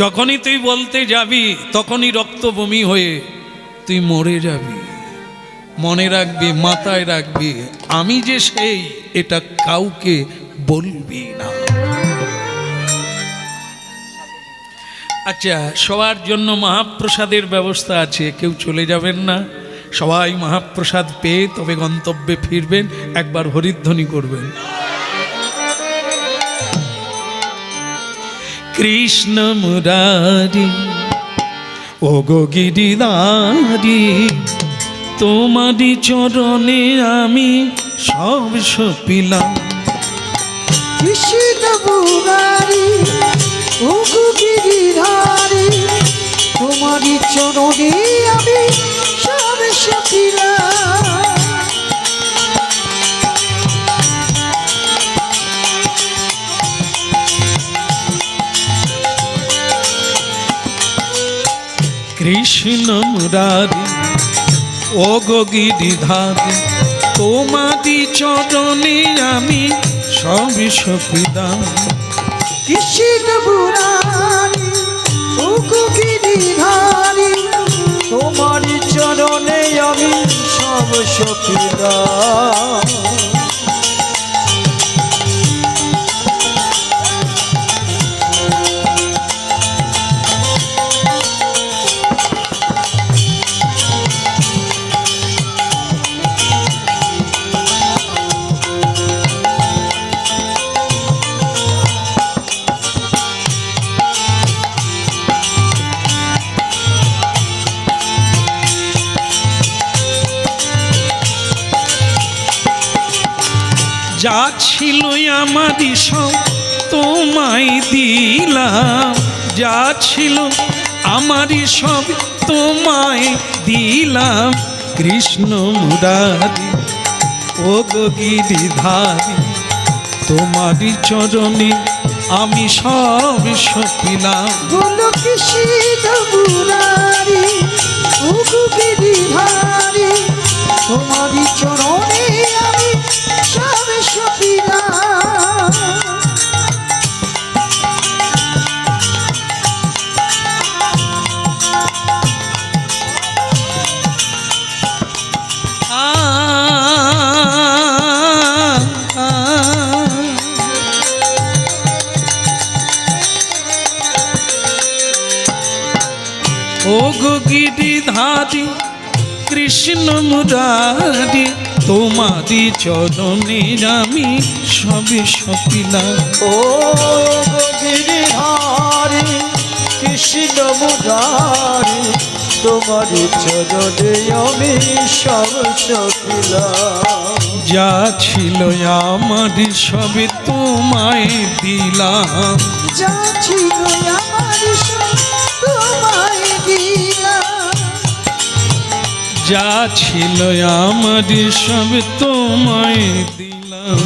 যখনই তুই বলতে যাবি তখনই রক্ত বমি হয়ে তুই মরে যাবি। মনে রাখবি, মাথায় রাখবি, আমি যে সেই, এটা কাউকে বলবি না। আচ্ছা, সবার জন্য মহাপ্রসাদের ব্যবস্থা আছে, কেউ চলে যাবেন না, সবাই মহাপ্রসাদ পেয়ে তবে গন্তব্যে ফিরবেন। একবার হরিধ্বনি করবেন, কৃষ্ণ মুরারি ও গো গিরিধারি, তোমারি চরণে আমি সব সপিলাম। কৃষ্ণ মুরারি ও গো গিরিধারি, তোমারি চরণে আমি সব সপিলাম। কৃষ্ণ মুরারি ও গো গিরিধারি, তোমারি চরণে আমি সব সপিলাম। কৃষ্ণ মুরারি ও গো গিরিধারি, তোমারি চরণে আমি সব সপিলাম। যা ছিল আমারই সব তোমায় দিলাম, যা ছিল আমারই সব তোমায় দিলাম। কৃষ্ণ মুরারি ও গো গিরিধারী তোমারই চরণে আমি সব সপিলাম। বলো কৃষ্ণ মুরারি ওগো গিরিধারী তোমারই চরণে আমি সব সপিলাম। ও গো গিরিধারী কৃষ্ণ মুরারি তোমারি চরণে আমি সবে সপিলাম। ও গো গিরিধারী কৃষ্ণ মুরারি তোমারি চরণে আমি সব সপিলাম। যা ছিল আমার সবে তোমায় দিলাম। যা ছিল আমার সব তোমায় দিলাম। যা ছিল আমার সব তোমায় দিলাম।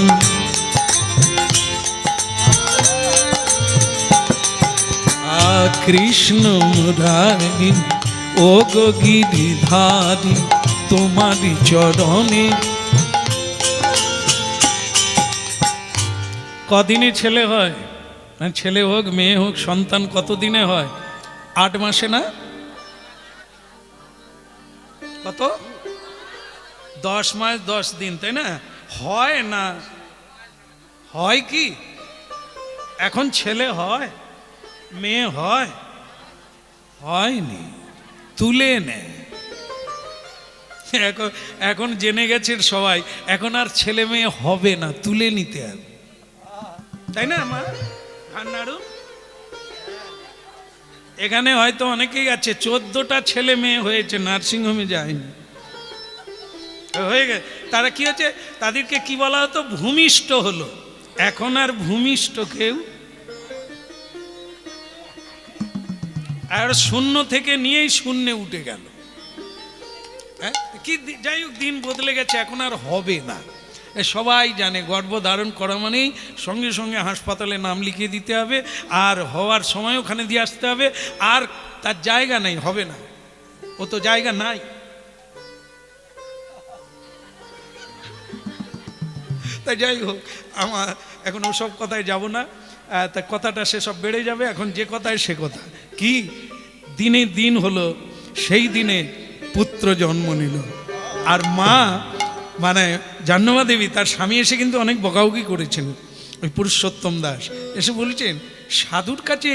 কৃষ্ণ মুরারি ও গো গিরিধারী তোমারি চরণে। কদিনে ছেলে হয়? ছেলে হোক মেয়ে হোক সন্তান কতদিনে হয়? 8 মাসে না? কত? 10 মাস 10 দিন, তাই না? হয় না? হয় কি? এখন ছেলে হয়, মেয়ে হয়? হয়নি, তুলে নেয়। এখন জেনে গেছেন সবাই, এখন আর ছেলে মেয়ে হবে না, তুলে নিতে হবে, তাই না মা? ভান্নাড়ু এখানে হয়তো অনেকেই আছে 14টা ছেলে মেয়ে হয়েছে, নার্সিংহোমে যায়নি, হয়ে গেছে। তারা কি হচ্ছে, তাদেরকে কি বলা হতো? ভূমিষ্ঠ হলো। এখন আর ভূমিষ্ঠ কেউ, আর শূন্য থেকে নিয়েই শূন্যে উঠে গেল। কি যাই হোক, দিন বদলে গেছে, এখন আর হবে না। সবাই জানে গর্ভধারণ করা মানেই সঙ্গে সঙ্গে হাসপাতালে নাম লিখিয়ে দিতে হবে, আর হওয়ার সময় ওখানে দিয়ে আসতে হবে, আর তার জায়গা নেই, হবে না, ও তো জায়গা নাই। তাই যাই হোক, আমার এখন ওসব কথায় যাব না, তা কথাটা সেসব বেড়ে যাবে। এখন যে কথায় সে কথা কি, দিনে দিন হলো, সেই দিনে পুত্র জন্ম নিল। আর মা মানে জাহ্নবী দেবী তার স্বামী এসে কিন্তু অনেক বকাবকি করেছেন। ওই পুরুষোত্তম দাস এসে বলছেন, সাধুর কাছে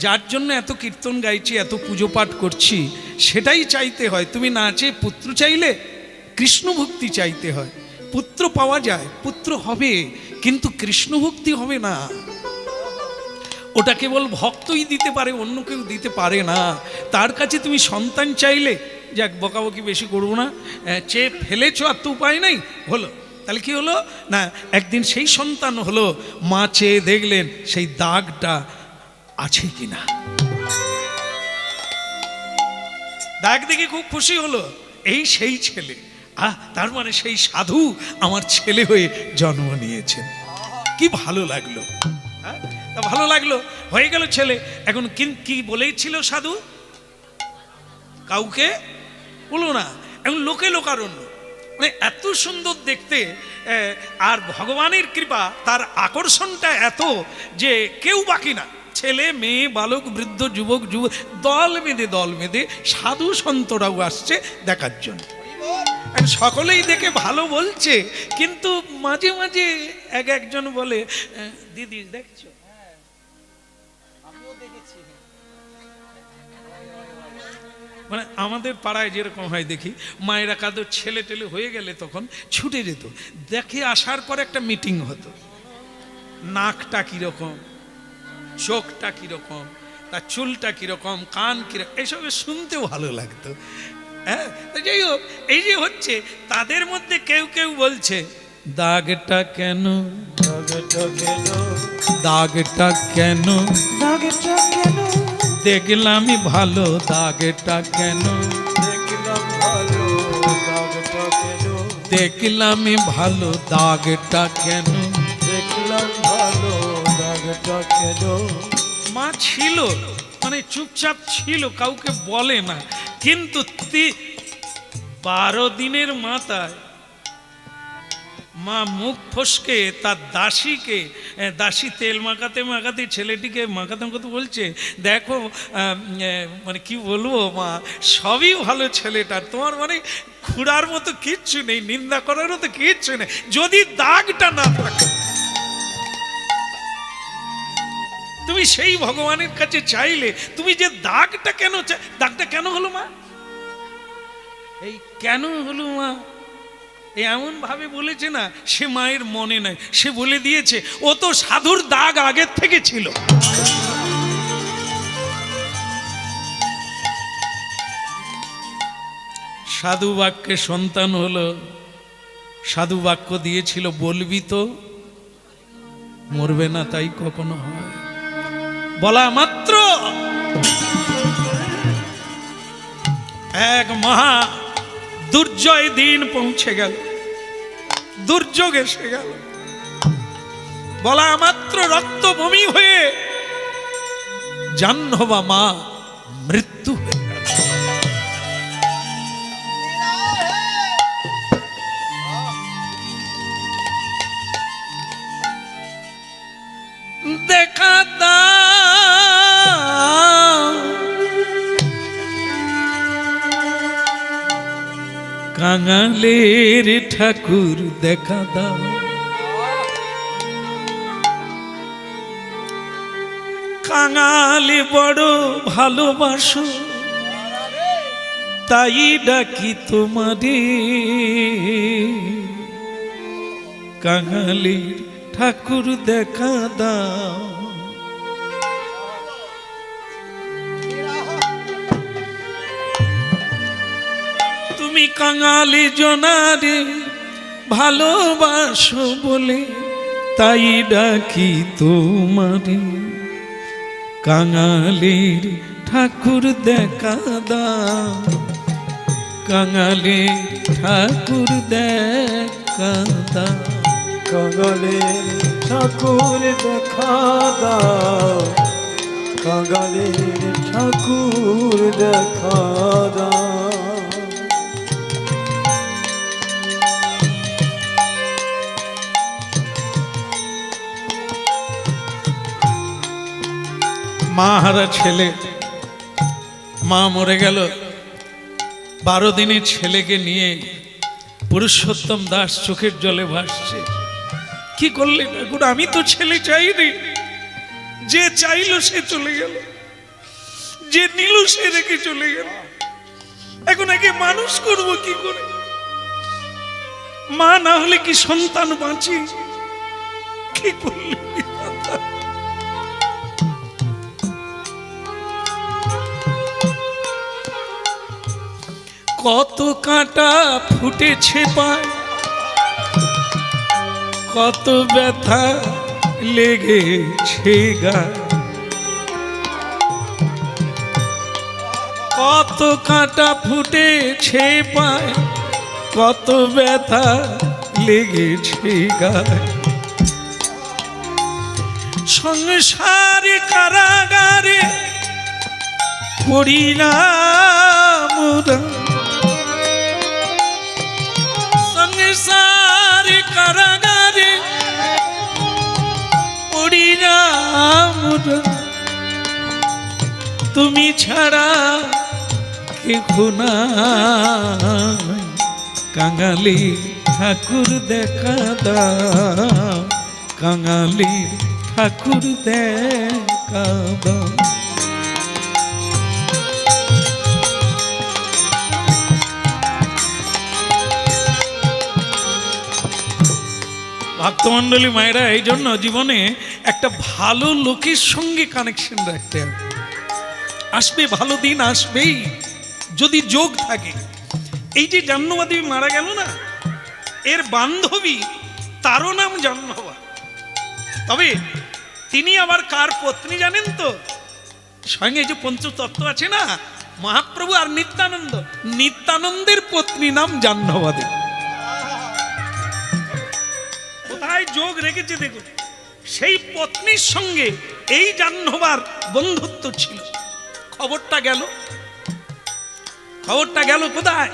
যার জন্য এত কীর্তন গাইছি, এত পুজো পাঠ করছি, সেটাই চাইতে হয়। তুমি না চেয়ে পুত্র চাইলে? কৃষ্ণ ভক্তি চাইতে হয়। পুত্র পাওয়া যায়, পুত্র হবে, কিন্তু কৃষ্ণ ভক্তি হবে না। ওটা কেবল ভক্তই দিতে পারে, অন্য কেউ দিতে পারে না। তার কাছে তুমি সন্তান চাইলে, যাক বকাবকি বেশি করবো না, চেয়ে ফেলেছ আর তো উপায় নাই, হলো। তাহলে কি হলো না, একদিন সেই সন্তান হলো, মা চেয়ে দেখলেন সেই দাগটা আছে কিনা। দাগ দেখে খুব খুশি হলো, এই সেই ছেলে, তার মানে সেই সাধু আমার ছেলে হয়ে জন্ম নিয়েছেন। কি ভালো লাগলো, ভালো লাগলো, হয়ে গেল ছেলে। এখন কি বলেছিল সাধু? কাউকে বলো না, এখন লোকে লোকারণ্য, মানে এত সুন্দর দেখতে, আর ভগবানের কৃপা, তার আকর্ষণটা এত যে কেউ বাকি না, ছেলে মেয়ে বালক বৃদ্ধ যুবক যুবক দল বেঁধে সাধু সন্তরাও আসছে দেখার জন্য। সকলেই দেখে ভালো বলছে, কিন্তু মাঝে মাঝে একজন বলে, দিদি দেখছো, মানে আমাদের পাড়ায় যেরকম হয় দেখি, মায়েরা কাদের ছেলে টেলে হয়ে গেলে তখন ছুটে যেত, দেখে আসার পর একটা মিটিং হতো, নাকটা কিরকম, চোখটা কিরকম, তার চুলটা কিরকম, কান কিরকম, এইসবে শুনতেও ভালো লাগতো। হ্যাঁ, যাই হোক, এই যে হচ্ছে, তাদের মধ্যে কেউ কেউ বলছে, দাগটা কেন, দাগটা কেন, দাগটা কেন, দেখলামই ভালো, দাগটা কেন, দেখলাম ভালো, দাগটা কেন, দেখলাম ভালো দাগটা কেন, দেখলাম ভালো দাগটা কেন। মা ছিল মানে চুপচাপ ছিল, কাউকে বলে না, কিন্তু 12 দিনের মাথায় মা মুখ ফসকে তার দাসীকে, দাসী তেল মাখাতে মাখাতে ছেলেটিকে মাখাতে মাখাতে বলছে, দেখো মানে কি বলবো মা, সবই ভালো ছেলেটার, তোমার মানে খুঁড়ার মতো কিচ্ছু নেই, নিন্দা করার মতো কিচ্ছু নেই, যদি দাগটা না থাকে। তুমি সেই ভগবানের কাছে চাইলে, তুমি যে দাগটা কেন দাগটা কেন হলো মা, এই কেন হলো মা, এমন ভাবে বলেছে না, সে মায়ের মনে নাই, সে বলে দিয়েছে ও তো সাধুর দাগ আগের থেকে ছিল। সাধু বাক্যে সন্তান হলো, সাধু বাক্য দিয়েছিল, বলবি তো মরবে না, তাই কখনো হয়, বলা মাত্র এক মহা দুর্জয় দিন পৌঁছে গেল, দুর্যোগ এসে গেল, বলা মাত্র রক্ত বমি হয়ে জাহ্নবা মা মৃত্যু হয়ে গেল। দেখা দাও কাঙালের ঠাকুর, দেখা দাও কাঙালি বড় ভালোবাসো, তাই ডাকি তোমারে, কাঙালির ঠাকুর দেখা দাও। তুমি কাঙালি জনারে ভালোবাসো বলে, তাই ডাকি তোমারে, কাঙালির ঠাকুর দেখা দাও, কাঙালির ঠাকুর দেখা দাও, কাঙালের ঠাকুর দেখা দাও, কাঙালের ঠাকুর দেখা দাও। মা হারা ছেলে, মা মরে গেল, 12 দিনের ছেলেকে নিয়ে পুরুষোত্তম দাস চোখের জলে ভাসছে, কি করলে ঠাকুর, আমি তো ছেলে চাইনি, যে চাইলো সে চলে গেল, যে নিল সে রেখে চলে গেল, এখন একে মানুষ করব কি করে, মা না হলে কি সন্তান বাঁচি, কি করলে বিধাতা? কত কাঁটা ফুটেছে পায়, কত ব্যথা লেগেছে গায়ে, কত কাঁটা ফুটেছে পায়, কত ব্যথা লেগেছে গায়ে, সংসারে কারাগারে পড়িলাম মোরা, সংসারে কারাগারে পড়িলাম মোরা, তুমি ছাড়া কেহ নাই, কাঙালি ঠাকুর দেখা দাও, কাঙালি ঠাকুর দেখা দাও। ভক্তমণ্ডলী মায়েরা, এই জন্য জীবনে একটা ভালো লোকের সঙ্গে কানেকশন রাখতে হবে, আসবে ভালো দিন আসবেই যদি যোগ থাকে। এই যে জাহ্নবা দেবী মারা গেল না, এর বান্ধবী, তারও নাম জাহ্নবা, তবে তিনি আবার কার পত্নী জানেন তো, স্বয়ং এই যে পঞ্চতত্ত্ব আছে না, মহাপ্রভু আর নিত্যানন্দ, নিত্যানন্দের পত্নী নাম জাহ্নবা দেবী। যোগ রেখেছে দেখুন, সেই পত্নীর সঙ্গে এই জাহ্নবার বন্ধুত্ব ছিল। খবরটা গেল কোথায়?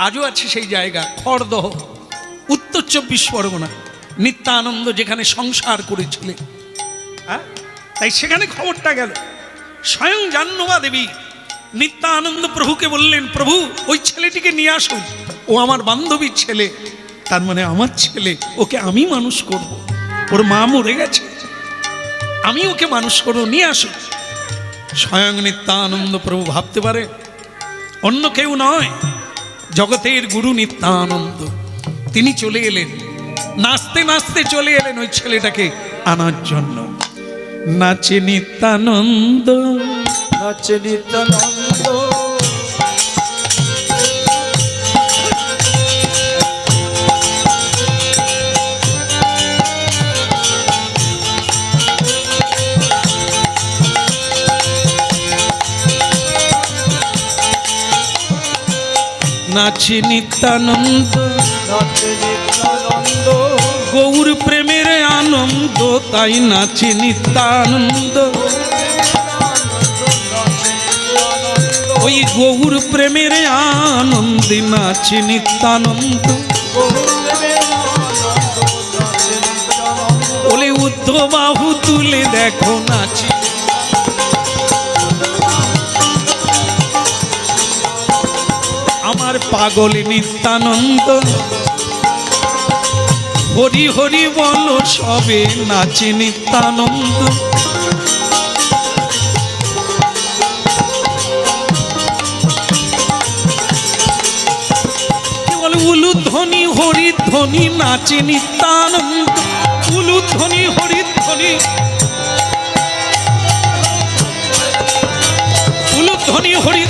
আজও আছে সেই জায়গা, খড়দহ, উত্তর 24 পরগনা। নিত্যানন্দ যেখানে সংসার করেছিলেন, হ্যাঁ, তাই সেখানে খবরটা গেল। স্বয়ং জাহ্নবা দেবী নিত্যানন্দ প্রভুকে বললেন, প্রভু ওই ছেলেটিকে নিয়ে আসুন, ও আমার বান্ধবীর ছেলে, তার মানে আমার ছেলে, ওকে আমি মানুষ করব। ওর মা মরে গেছে, আমি ওকে মানুষ করবো, নিয়ে আসুন। স্বয়ং নিত্যানন্দ প্রভু ভাবতে পারে অন্য কেউ নয়, জগতের গুরু নিত্যানন্দ। তিনি চলে এলেন, নাচতে নাচতে চলে এলেন ওই ছেলেটাকে আনার জন্য। নাচে নিত্যানন্দ, নাচে নিত্যানন্দ, নাচে নিত্যানন্দ, নাচে নিত্যানন্দ, গৌর প্রেমের আনন্দ, তাই নাচে নিত্যানন্দ। ওই গৌর প্রেমের আনন্দে নাচে নিত্যানন্দ। ওলে উদ্ধ বাহু তুলে দেখো নাচে, আমার পাগল নিত্যানন্দ। হরি হরি বলো সবে নাচে নিত্যানন্দ। উলুধ্বনি হরিধ্বনি নাচে নিত্যানন্দ। উলুধ্বনি হরিধ্বনি, উলুধ্বনি হরি,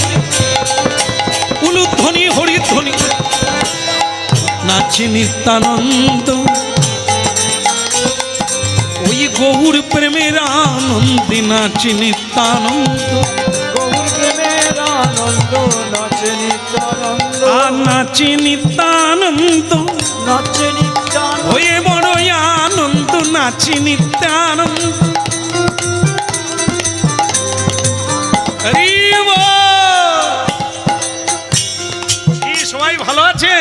উলুধ্বনি হরিধ্বনি নাচে নিত্যানন্দ। ওই গৌর প্রেমের আনন্দে নাচে নিত্যানন্দ। গৌর প্রেমের আনন্দ, নাচে নিত্যানন্দ, আর নাচে নিত্যানন্দ, নাচে নিত্যানন্দ, হয়ে বড় আনন্দ নাচে নিত্যানন্দ। হরি বল। কি সবাই ভালো আছে?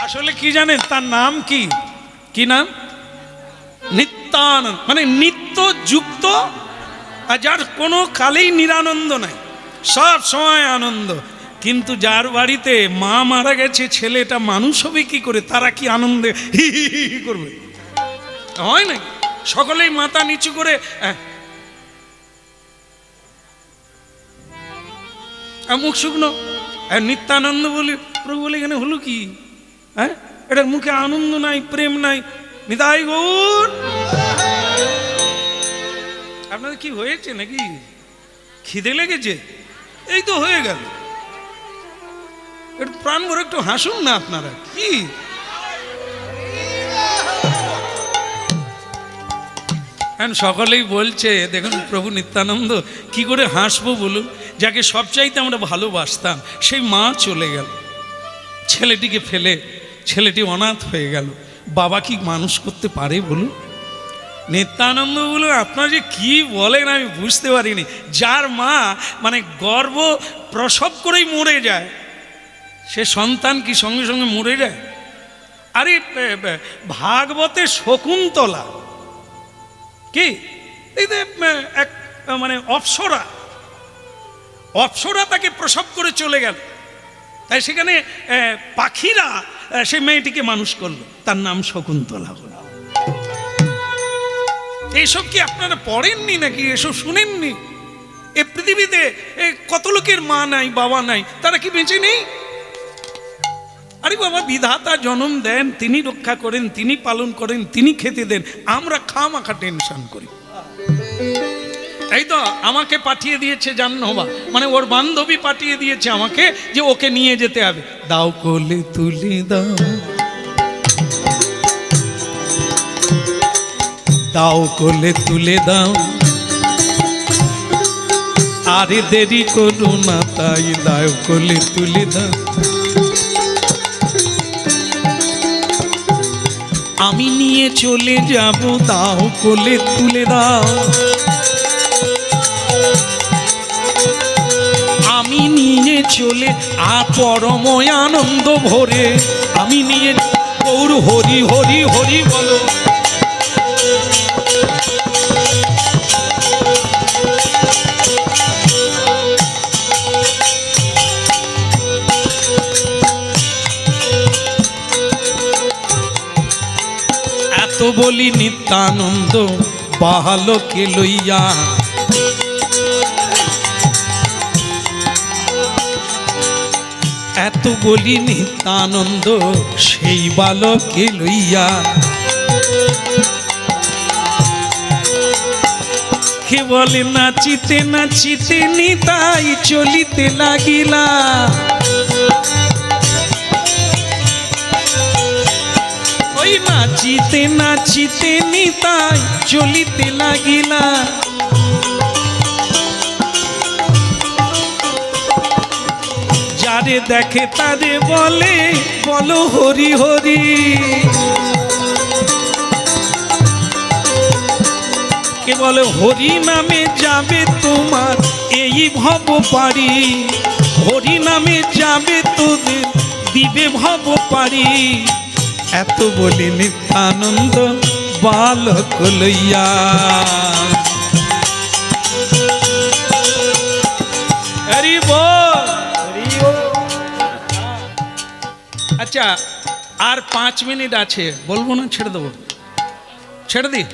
আসলে কি জানেন তার নাম কি? কি নাম? নিত্যানন্দ, মানে নিত্য যুক্ত, আর যার কোনো কালেই নিরানন্দ নাই, সব সময় আনন্দ। কিন্তু যার বাড়িতে মা মারা গেছে, ছেলেটা মানুষ হবে কি করে? তারা কি আনন্দে হি হি হি হি করবে? হয় না? সকলেই মাথা নিচু করে মুখ শুকনো, নিত্যানন্দ বলে প্রভু বলে, এখানে হলো কি? হ্যাঁ, এটার মুখে আনন্দ নাই, প্রেম নাই। নিতাই গৌর। আপনাদের কি হয়েছে নাকি? খিদে লেগেছে? এই তো হয়ে গেল, একটু প্রাণ ভরে একটু হাসুন না আপনারা। কি সকলেই বলছে, দেখুন প্রভু নিত্যানন্দ কি করে হাসবো বলুন? যাকে সবচাইতে আমরা ভালোবাসতাম, সেই মা চলে গেল, ছেলেটিকে ফেলে, ছেলেটি অনাথ হয়ে গেল। বাবা কি মানুষ করতে পারে বলুন? নিত্যানন্দ বলুন, আপনারা যে কি বলেন আমি বুঝতে পারিনি। যার মা মানে গর্ভ প্রসব করেই মরে যায়, সে সন্তান কি সঙ্গে সঙ্গে মরে যায়? আরে ভাগবতে শকুন্তলা কি এই যে এক মানে অপ্সরা, অপ্সরা তাকে প্রসব করে চলে গেল, তাই সেখানে পাখিরা সেই মেয়েটিকে মানুষ করলো, তার নাম শকুন্তলা হলো। এইসব কি আপনারা পড়েননি নাকি? এসব শুনেননি? এ পৃথিবীতে কত লোকের মা নাই, বাবা নাই, তারা কি বেঁচে নেই? আরে বাবা, বিধাতা জন্ম দেন, তিনি রক্ষা করেন, তিনি পালন করেন, তিনি খেতে দেন, আমরা খামাখা টেনশন করি। এই তো আমাকে পাঠিয়ে দিয়েছে জাহ্নবা, মানে ওর বান্ধবী পাঠিয়ে দিয়েছে আমাকে যে ওকে নিয়ে যেতে হবে। দাও কোলে তুলি দাও, দাও কোলে তুলে দাও, আরে দেরি করো না তাই দাও কোলে তুলে দাও। আমি নিয়ে চলে যাব, দাও কোলে তুলে দাও। আমি নিয়ে চলে পরম আনন্দ ভরে, আমি নিয়ে গৌর হরি হরি হরি বলো। এত বলি নিত্যানন্দ বালকে লইয়া, এত বলি নিত্যানন্দ সেই বালকে লইয়া। কে বলে নাচিতে নাচিতে নিতাই চলিতে লাগিলা, ওই নাচিতে নাচিতে নিতাই চলিতে লাগিলা। যারে দেখে তারে বলে বলো হরি হরি, কে বলে হরি নামে যাবে তোমার এই ভব পারি, হরি নামে যাবে তোদের দিবে ভব পারি। এত বলি নিত্যানন্দ বালক লইয়া। হরি বল। আচ্ছা আর 5 মিনিট আছে, বলবো না ছেড়ে দেবো? ছেড়ে দিই?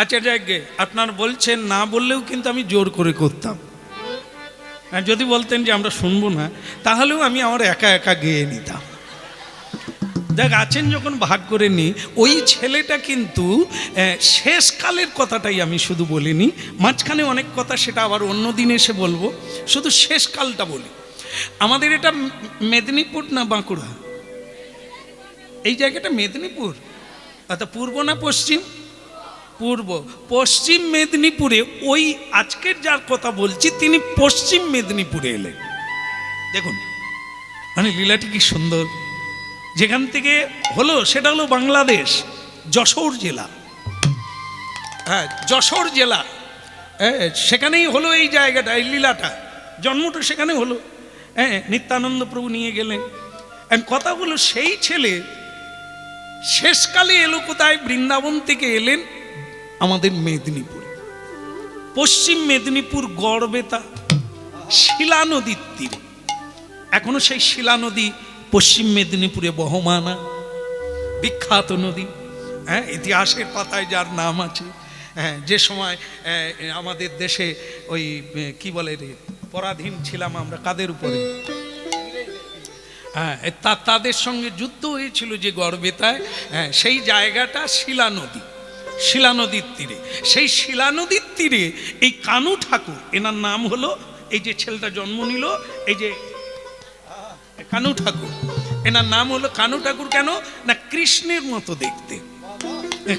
আচ্ছা যাকে আপনার বলছেন না বললেও কিন্তু আমি জোর করে করতাম। যদি বলতেন যে আমরা শুনবো না, তাহলেও আমি আমার একা একা গেয়ে নিতাম। দেখ আছেন যখন ভাগ করে নিই। ওই ছেলেটা কিন্তু শেষকালের কথাটাই আমি শুধু বলিনি, মাঝখানে অনেক কথা সেটা আবার অন্য দিন এসে বলবো, শুধু শেষকালটা বলি। আমাদের এটা মেদিনীপুর না বাঁকুড়া? এই জায়গাটা মেদিনীপুর, অর্থাৎ পূর্ব না পশ্চিম? পূর্ব। পশ্চিম মেদিনীপুরে ওই আজকের যার কথা বলছি তিনি পশ্চিম মেদিনীপুরে এলেন। দেখুন মানে লীলাটি কি সুন্দর। যেখান থেকে হলো সেটা হলো বাংলাদেশ, যশোর জেলা। হ্যাঁ যশোর জেলা, সেখানেই হলো এই জায়গাটা, এই লীলাটা, জন্মটা সেখানে হলো। হ্যাঁ নিত্যানন্দ প্রভু নিয়ে গেলেন। কথা হলো সেই ছেলে শেষকালে এলো কোথায়? বৃন্দাবন থেকে এলেন আমাদের মেদিনীপুর, পশ্চিম মেদিনীপুর গড়বেতা শিলা নদীর তীরে। এখনো সেই শিলা নদী পশ্চিম মেদিনীপুরে বহমানা, বিখ্যাত নদী। হ্যাঁ ইতিহাসের পাতায় যার নাম আছে। হ্যাঁ যে সময় আমাদের দেশে ওই কি বলে রে পরাধীন ছিলাম আমরা কাদের উপরে, হ্যাঁ তাদের সঙ্গে যুদ্ধ হয়েছিল যে গড়বেতায়, হ্যাঁ সেই জায়গাটা শিলা নদী, শিলা নদীর তীরে। সেই শিলা নদীর তীরে এই কানু ঠাকুর, এনার নাম হলো, এই যে ছেলেটা জন্ম নিল এই যে কানু ঠাকুর, এনার নাম হলো কানু ঠাকুর। কেন না কৃষ্ণের মতো দেখতে,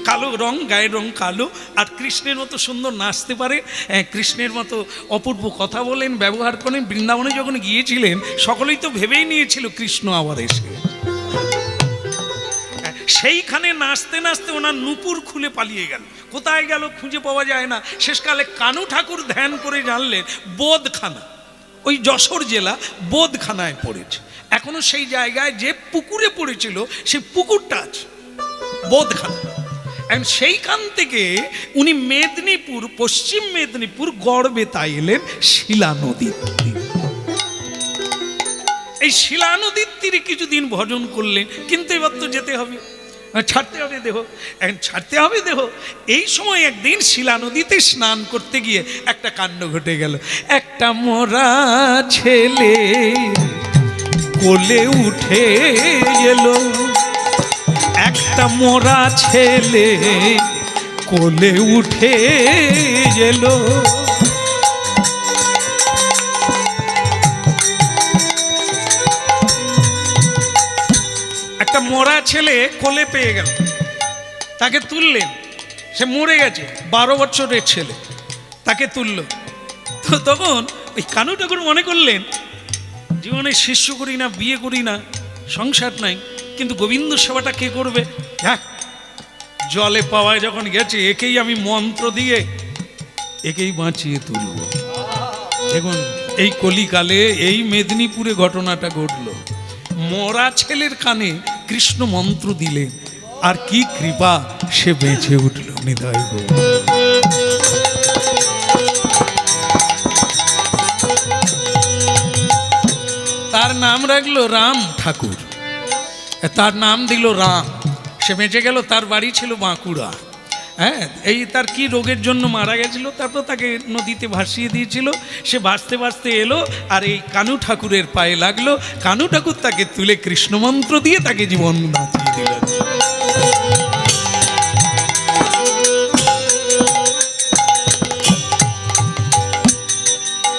কালো রং, গায়ের রং কালো, আর কৃষ্ণের মতো সুন্দর নাচতে পারে, কৃষ্ণের মতো অপূর্ব কথা বলেন, ব্যবহার করেন। বৃন্দাবনে যখন গিয়েছিলেন সকলেই তো ভেবেই নিয়েছিল কৃষ্ণ আবার এসে। সেইখানে নাচতে নাচতে ওনার নুপুর খুলে পালিয়ে গেল। কোথায় গেল খুঁজে পাওয়া যায় না। শেষকালে কানু ঠাকুর ধ্যান করে জানলেন বোধখানা, ওই যশোর জেলা বোধখানায় পড়েছে। এখনো সেই জায়গায় যে পুকুরে পড়েছিল সেই পুকুরটা আছে, বোধখানা। সেইখান থেকে উনি মেদিনীপুর, পশ্চিম মেদিনীপুর গড়বেতা এলেন শিলা নদীর তীরে। এই শিলা নদীর তীরে কিছুদিন ভজন করলেন, কিন্তু এবার তো যেতে হবে, ছাড়তে হবে দেহ, ছাড়তে হবে দেহ। এই সময় একদিন শিলা নদীতে স্নান করতে গিয়ে একটা কাণ্ড ঘটে গেল। একটা মরা ছেলে কোলে উঠে এলো, একটা মরা ছেলে কোলে উঠে এলো। একটা মরা ছেলে কোলে পেয়ে গেল, তাকে তুললেন, সে মরে গেছে, 12 বছরের ছেলে, তাকে তুলল। তো তখন ওই কানু ঠাকুর মনে করলেন, জীবনে শিষ্য করি না, বিয়ে করি না, সংসার নাই, কিন্তু গোবিন্দ সেবাটা কে করবে? হ্যাঁ, জলে পাওয়ায় যখন গেছে, একেই আমি মন্ত্র দিয়ে একেই বাঁচিয়ে তুলব। দেখুন, এই কলিকালে এই মেদিনীপুরে ঘটনাটা ঘটল। মরা ছেলের কানে কৃষ্ণ মন্ত্র দিলেন, আর কি কৃপা, সে বেঁচে উঠল। নিতাই গৌর। তার নাম রাখলো রাম ঠাকুর, তার নাম দিল রাম। সে বেঁচে গেল। তার বাড়ি ছিল বাঁকুড়া। হ্যাঁ, এই তার কি রোগের জন্য মারা গেছিল, তারপর তাকে নদীতে ভাসিয়ে দিয়েছিল। সে ভাসতে ভাসতে এলো, আর এই কানু ঠাকুরের পায়ে লাগলো। কানু ঠাকুর তাকে তুলে কৃষ্ণ মন্ত্র দিয়ে তাকে জীবন বাঁচিয়ে দিলেন।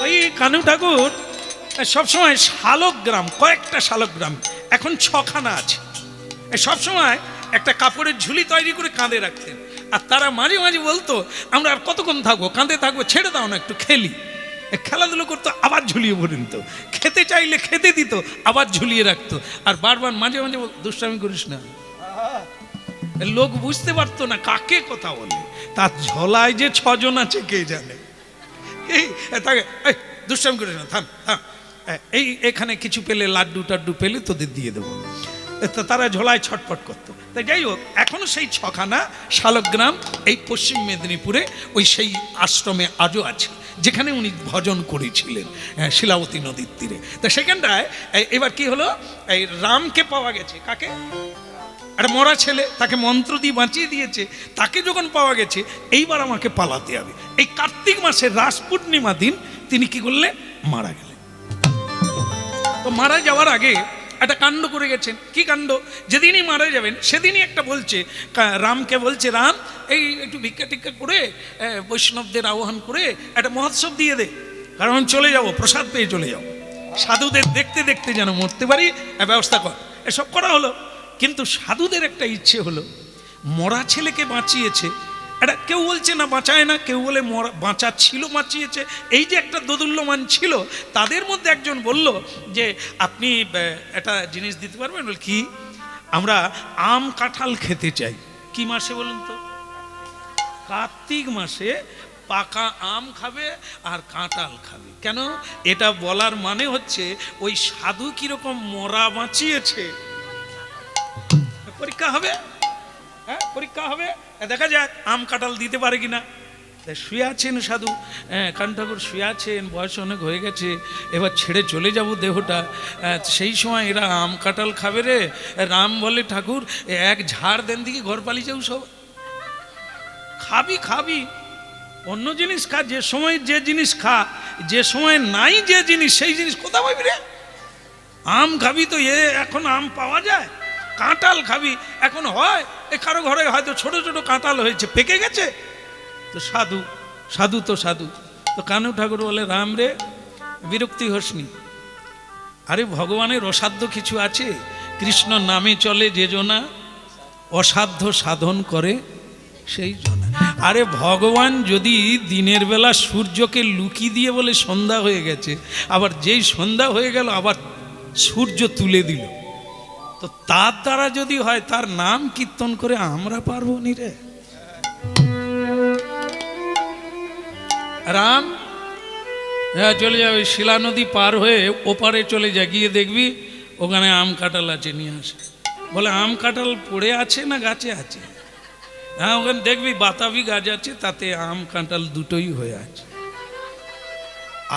ওই কানু ঠাকুর সবসময় শালগ্রাম, কয়েকটা শালগ্রাম, এখন 6খানা আছে, সবসময় একটা কাপড়ের ঝুলি তৈরি করে কাঁধে রাখতেন। আর তারা মাঝে মাঝে বলতো, আমরা আর কতক্ষণ থাকবো, কাঁধে থাকবো, ছেড়ে দাও না, একটু খেলি। খেলাধুলো করতো, আবার ঝুলিয়ে ভরে নিত। খেতে চাইলে খেতে দিত, আবার ঝুলিয়ে রাখতো। আর বারবার মাঝে মাঝে দুষ্টামি করিস না। লোক বুঝতে পারতো না কাকে কথা বলে, তার ঝোলায় যে 6 জন আছে কে জানে। এই তাকে, এই দুষ্টামি করিস না, থাম থাম, এই এখানে কিছু পেলে, লাড্ডু টাড্ডু পেলে তোদের দিয়ে দেবো। তারা ঝোলায় ছটপট করতো। তাই যাই হোক, এখনো সেই 6খানা শালগ্রাম এই পশ্চিম মেদিনীপুরে ওই সেই আশ্রমে আজও আছে, যেখানে উনি ভজন করেছিলেন শিলাবতী নদীর তীরে। তো সেখানটায় এবার কি হলো, এই রামকে পাওয়া গেছে। কাকে? একটা মরা ছেলে, তাকে মন্ত্র দিয়ে বাঁচিয়ে দিয়েছে। তাকে যখন পাওয়া গেছে, এইবার আমাকে পালাতে হবে। এই কার্তিক মাসের রাস পূর্ণিমা দিন তিনি কি করলেন? মারা গেলেন। তো মারা যাওয়ার আগে একটা কাণ্ড করে গেছেন। কি কাণ্ড? যেদিনই মারা যাবেন সেদিনই একটা বলছে, রামকে বলছে, রাম এই একটু ভিক্ষা টিক্ষা করে বৈষ্ণবদের আহ্বান করে একটা মহোৎসব দিয়ে দে, কারণ চলে যাব, প্রসাদ পেয়ে চলে যাব, সাধুদের দেখতে দেখতে যেন মরতে পারি, ব্যবস্থা কর। এসব করা হলো। কিন্তু সাধুদের একটা ইচ্ছে হলো, মরা ছেলেকে বাঁচিয়েছে, এটা কেউ বলছে না বাঁচায় না, কেউ বলে বাঁচা ছিল, বাঁচিয়েছে। এই যে একটা দোদুল্যমান ছিল, তাদের মধ্যে একজন বলল যে আপনি একটা জিনিস দিতে পারবেন? বল কি? আমরা আম কাঁঠাল খেতে চাই। কি মাসে বলুন তো? কার্তিক মাসে পাকা আম খাবে আর কাঁঠাল খাবে। কেন? এটা বলার মানে হচ্ছে ওই সাধু কিরকম মরা বাঁচিয়েছে, পরীক্ষা হবে। হ্যাঁ, পরীক্ষা হবে, দেখা যাক আম কাঁঠাল দিতে পারে কিনা। শুয়ে আছেন সাধু, কানু ঠাকুর শুয়ে আছেন, বয়স অনেক হয়ে গেছে, এবার ছেড়ে চলে যাব দেহটা। সেই সময় এরা আম কাঁঠাল খাবে রে। রাম বলে, ঠাকুর এক ঝাড় দেন দিকে, ঘর পালিয়ে যাও সব। খাবি খাবি, অন্য জিনিস খা, যে সময় যে জিনিস খা, যে সময় নাই যে জিনিস সেই জিনিস কোথা পাবি রে? আম খাবি তো এখন আম পাওয়া যায়, কাঁঠাল খাবি এখন হয়, কারো ঘরে হয়তো ছোট ছোট কাঁঠাল হয়েছে, পেকে গেছে। তো সাধু সাধু তো সাধু। তো কানু ঠাকুর বলে, রাম রে বিরক্তি হোসনি, আরে ভগবানের অসাধ্য কিছু আছে? কৃষ্ণ নামে চলে যে জনা, অসাধ্য সাধন করে সেই জনা। আরে ভগবান যদি দিনের বেলা সূর্যকে লুকি দিয়ে বলে সন্ধ্যা হয়ে গেছে, আবার যেই সন্ধ্যা হয়ে গেল আবার সূর্য তুলে দিল, তো তার দ্বারা যদি হয়, তার নাম কীর্তন করে আমরা পারবো নি রে? রাম চলে যাবে, শিলা নদী পার হয়ে ওপারে চলে যা, গিয়ে দেখবি ওখানে আম কাঁঠাল আছে, নিয়ে আসে। বলে আম কাঁঠাল পড়ে আছে না গাছে আছে? হ্যাঁ, ওখানে দেখবি বাতাবি গাছ আছে, তাতে আম কাঁঠাল দুটোই হয়ে আছে।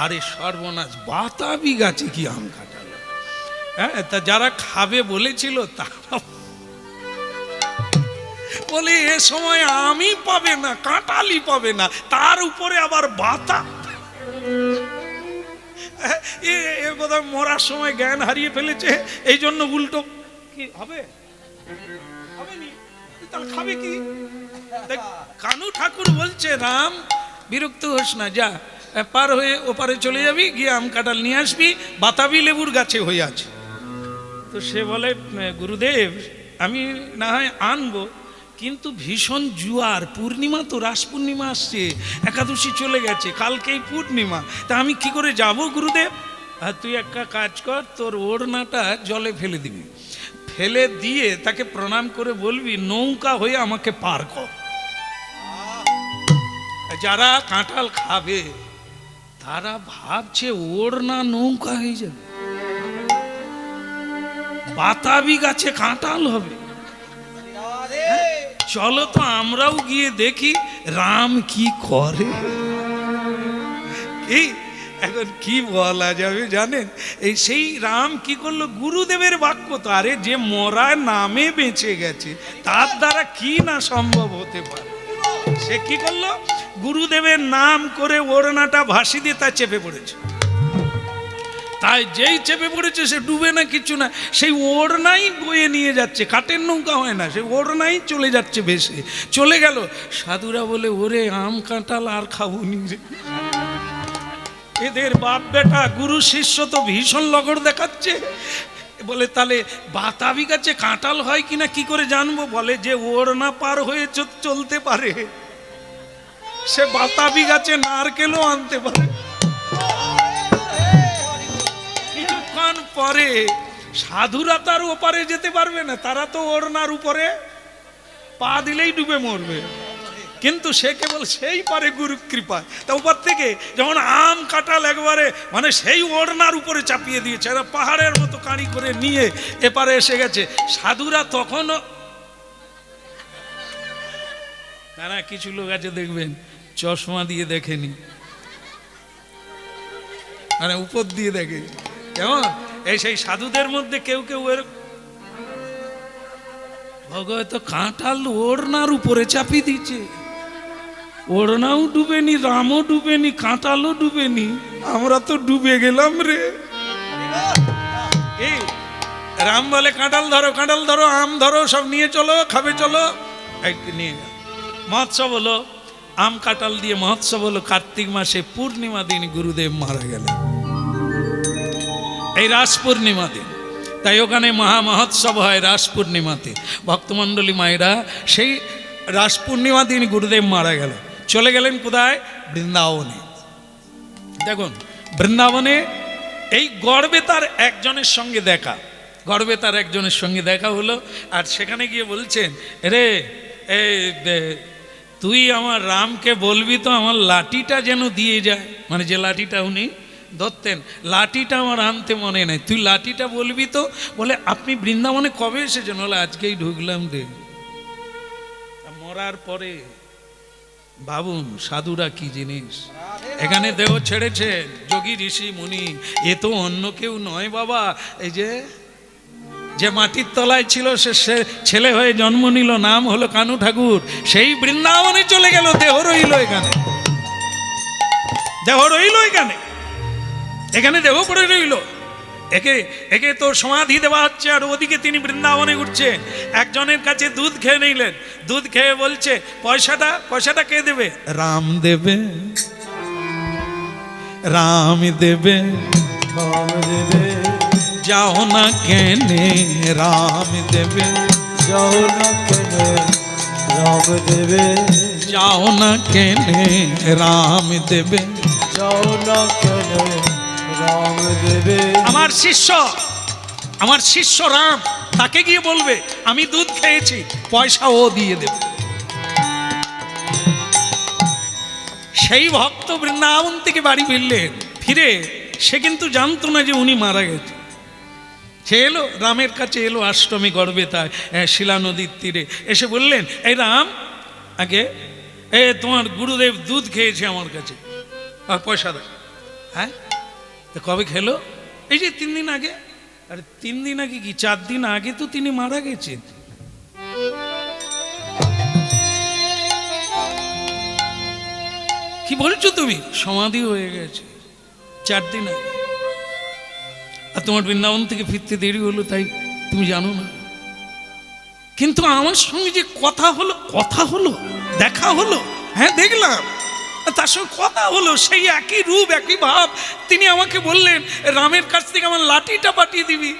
আরে সর্বনাশ, বাতাবি গাছে কি আম কাঁঠাল? হ্যাঁ, তা যারা খাবে বলেছিল তারা বলে এ সময় আমই পাবে না, কাঁঠালই পাবে না, তার উপরে আবার বাতা। এ বোধহয় মরার সময় জ্ঞান হারিয়ে ফেলেছে, এই জন্য উল্টো কি হবে, হবে নি, তাহলে খাবে কি? কানু ঠাকুর বলছে, রাম বিরক্ত হোস না, যা পার হয়ে ওপারে চলে যাবি, গিয়ে আম কাঁঠাল নিয়ে আসবি, বাতাবি লেবুর গাছে হয়ে আছে। তো সে বলে, গুরুদেব আমি না হয় আনবো, কিন্তু ভীষণ জুয়ার, পূর্ণিমা তো, রাস পূর্ণিমা আসছে, একাদশী চলে গেছে, কালকেই পূর্ণিমা, তা আমি কি করে যাব গুরুদেব? আর তুই একটা কাজ কর, তোর ওড়নাটা জলে ফেলে দিবি, ফেলে দিয়ে তাকে প্রণাম করে বলবি নৌকা হয়ে আমাকে পার কর। যারা কাঁঠাল খাবে তারা ভাবছে ওড়না নৌকা হয়ে যাবে, বাতাবি গাছে কাঁঠাল হবে। চলো তো আমরাও গিয়ে দেখি রাম কি করে। এই এখন কি বলা যাবে জানেন, এই সেই রাম কি করলো, গুরুদেবের বাক্য তো, আরে যে মরা নামে বেঁচে গেছে তার দ্বারা কি না সম্ভব হতে পারে। সে কি করলো, গুরুদেবের নাম করে ওড়নাটা ভাসি দিয়ে তা চেপে পড়েছে। তাই যেই চেপে পড়েছে সে ডুবে না, কিছু না, সেই ওড়নাই বয়ে নিয়ে যাচ্ছে, কাঠের নৌকা হয় না, সেই ওড়নাই চলে যাচ্ছে ভেসে। চলে গেল, সাধুরা বলে ওরে আম কাঁঠাল আর খাবো নি রে। এদের বাপ বেটা গুরু শিষ্য তো ভীষণ লগড় দেখাচ্ছে। বলে তাহলে বাতাবি গাছে কাঁঠাল হয় কিনা কি করে জানবো? বলে যে ওড়না পার হয়ে চলতে পারে সে বাতাবি গাছে নারকেলও আনতে পারে। কিছুক্ষণ পরে সাধুরা তার ওপারে যেতে পারবে না, তারা তো ওড়নার উপরে পা দিলেই ডুবে মরবে, কিন্তু সে কেবল সেই পারে গুরু কৃপা। তা উপর থেকে যেমন আম কাঁঠাল একবারে মানে সেই ওড়নার উপরে চাপিয়ে দিয়েছে, এরা পাহাড়ের মতো কাঁড়ি করে নিয়ে এপারে এসে গেছে। সাধুরা তখনও, তারা কিছু লোক আছে দেখবেন চশমা দিয়ে দেখেনি, মানে উপর দিয়ে দেখে, কেমন এই সেই সাধুদের মধ্যে কেউ কেউ এর ভগবত কাঁঠাল ওড়নার উপরে চাপিয়ে দিচ্ছে, ওড়নাও ডুবেনি, রামও ডুবেনি, কাঁঠালও ডুবেনি, আমরা তো ডুবে গেলাম রে। এই রাম বলে কাঁঠাল ধরো, কাঁঠাল ধরো, আম ধরো, সব নিয়ে চলো, খাবে চলো, নিয়ে গেল। মহোৎসব হলো, আম কাঁঠাল দিয়ে মহোৎসব হলো। কার্তিক মাসে পূর্ণিমা দিন গুরুদেব মারা গেলেন, এই রাস পূর্ণিমা দিন। তাই ওখানে মহা মহোৎসব হয় রাস পূর্ণিমাতে। ভক্তমণ্ডলী মায়েরা, সেই রাস পূর্ণিমা দিন গুরুদেব মারা গেল। চলে গেলেন কোথায়? বৃন্দাবনে। দেখুন বৃন্দাবনে এই গর্বে তার একজনের সঙ্গে দেখা, গর্বে তার একজনের সঙ্গে দেখা হলো। আর সেখানে গিয়ে বলছেন, রে তুই আমার রামকে বলবি তো আমার লাঠিটা যেন দিয়ে যায়, মানে যে লাঠিটা উনি ধরতেন, লাঠিটা আমার আনতে মনে নেই, তুই লাঠিটা বলবি তো। বলে আপনি বৃন্দাবনে কবে এসেছেন? বলে আজকেই ঢুকলাম রে। মরার পরে ভাবুন সাধুরা কি জিনিস, এখানে দেহ ছেড়েছে যোগী ঋষি মুনি, এ তো অন্য কেউ নয় বাবা। এই যে মাটির তলায় ছিল সে ছেলে হয়ে জন্ম নিল, নাম হলো কানু ঠাকুর, সেই বৃন্দাবনে চলে গেল, দেহ রইল এখানে, দেহ রইল এখানে, এখানে দেহ পড়ে রইল। একে তোর সমাধি দেওয়া হচ্ছে, আর ওদিকে তিনি বৃন্দাবনে উঠছে। একজনের কাছে দুধ খেয়ে নিলেন, দুধ খেয়ে বলছে পয়সাটা কে দেবে? রাম দেবে, রাম দেবে, রাম দেবে, যাও না কেনে রাম দেবে, যাও না কেনে রাম দেবে, যাও না কেনে রাম দেবে, যাও না কেনে রাম দেবে। আমার শিষ্য রাম, তাকে গিয়ে বলবে আমি দুধ খেয়েছি, পয়সা ও দিয়ে দেবে। সেই ভক্ত বৃন্দাবন থেকে বাড়ি ফিরলেন, ফিরে সে কিন্তু জানতো না যে উনি মারা গেছে। সে এলো রামের কাছে, এলো অষ্টমী গর্বে তাই শিলা নদীর তীরে, এসে বললেন এই রাম, আগে তোমার গুরুদেব দুধ খেয়েছে আমার কাছে, আর পয়সা দেয়। হ্যাঁ কবে খেলো? এই যে 3 দিন আগে। আরে 3 দিন আগে কি, 4 দিন আগে তো তিনি মারা গেছেন। কি বলছো তুমি? সমাধি হয়ে গেছে 4 দিন আগে, আর তোমার বৃন্দাবন থেকে ফিরতে দেরি হলো, তাই তুমি জানো না। কিন্তু আমার সঙ্গে যে কথা হলো, দেখা হলো, হ্যাঁ দেখলাম, তার সঙ্গে কথা হলো, সেই একই রূপ একই ভাব। তিনি আমাকে বললেন রামের কাছ থেকে আমার লাঠিটা পাঠিয়ে দিবি।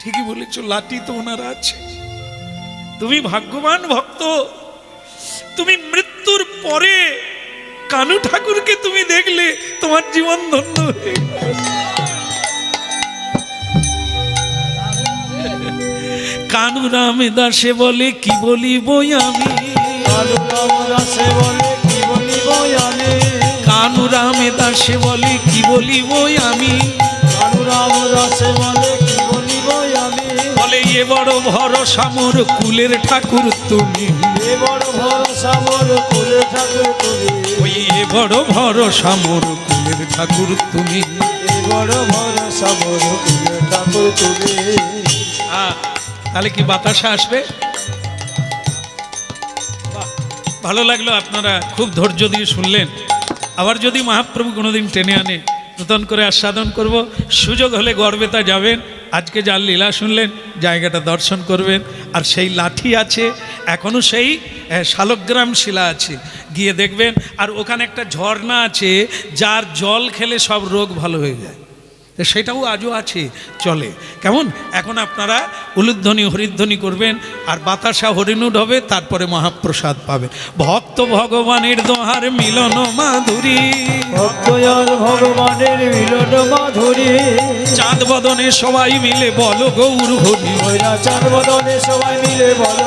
ঠিকই বলেছ, লাঠি তো ওনার আছে, তুমি ভাগ্যবান ভক্ত, তুমি মৃত্যুর পরে কানু ঠাকুরকে তুমি দেখলে, তোমার জীবন ধন্য হয়ে গেল। কানু রামে দাসে বলে কি বলিব আমি, কালু রাম দাসে বলে কি বলিব আমি, কানু রামে দাসে বলে কি বলিব আমি, কালু রাম দাসে বলে কি বলিব আমি, বলে এ বড় ভরসা মোর কুলের ঠাকুর তুমি, এ বড় ভরসা মোর কুলে ঠাকুর তুমি, ওই এ বড় ভরসা মোর কুলের ঠাকুর তুমি। এ বড় ভরসা মোর কুলে ঠাকুর তুমি। তাহলে কি বাতাসা আসবে? বাহ, ভালো লাগলো, আপনারা খুব ধৈর্য দিয়ে শুনলেন। আবার যদি মহাপ্রভু কোনোদিন টেনে আনে, নূতন করে আস্বাদন করব। সুযোগ হলে গড়বেতা যাবেন, আজকে যার লীলা শুনলেন জায়গাটা দর্শন করবেন। আর সেই লাঠি আছে এখনও, সেই শালগ্রাম শিলা আছে, গিয়ে দেখবেন। আর ওখানে একটা ঝর্ণা আছে, যার জল খেলে সব রোগ ভালো হয়ে যায়, তো সেটাও আজও আছে, চলে। কেমন? এখন আপনারা উলুধ্বনি হরিধ্বনি করবেন, আর বাতাসা হরিণুড হবে, তারপরে মহাপ্রসাদ পাবেন। ভক্ত ভগবানের দোহার মিলন মাধুরী, ভক্তজন ভগবানের মিলন মাধুরী, চাঁদ বদনে সবাই মিলে বলো গৌর হরি, ওই না চাঁদ বদনে সবাই মিলে বলো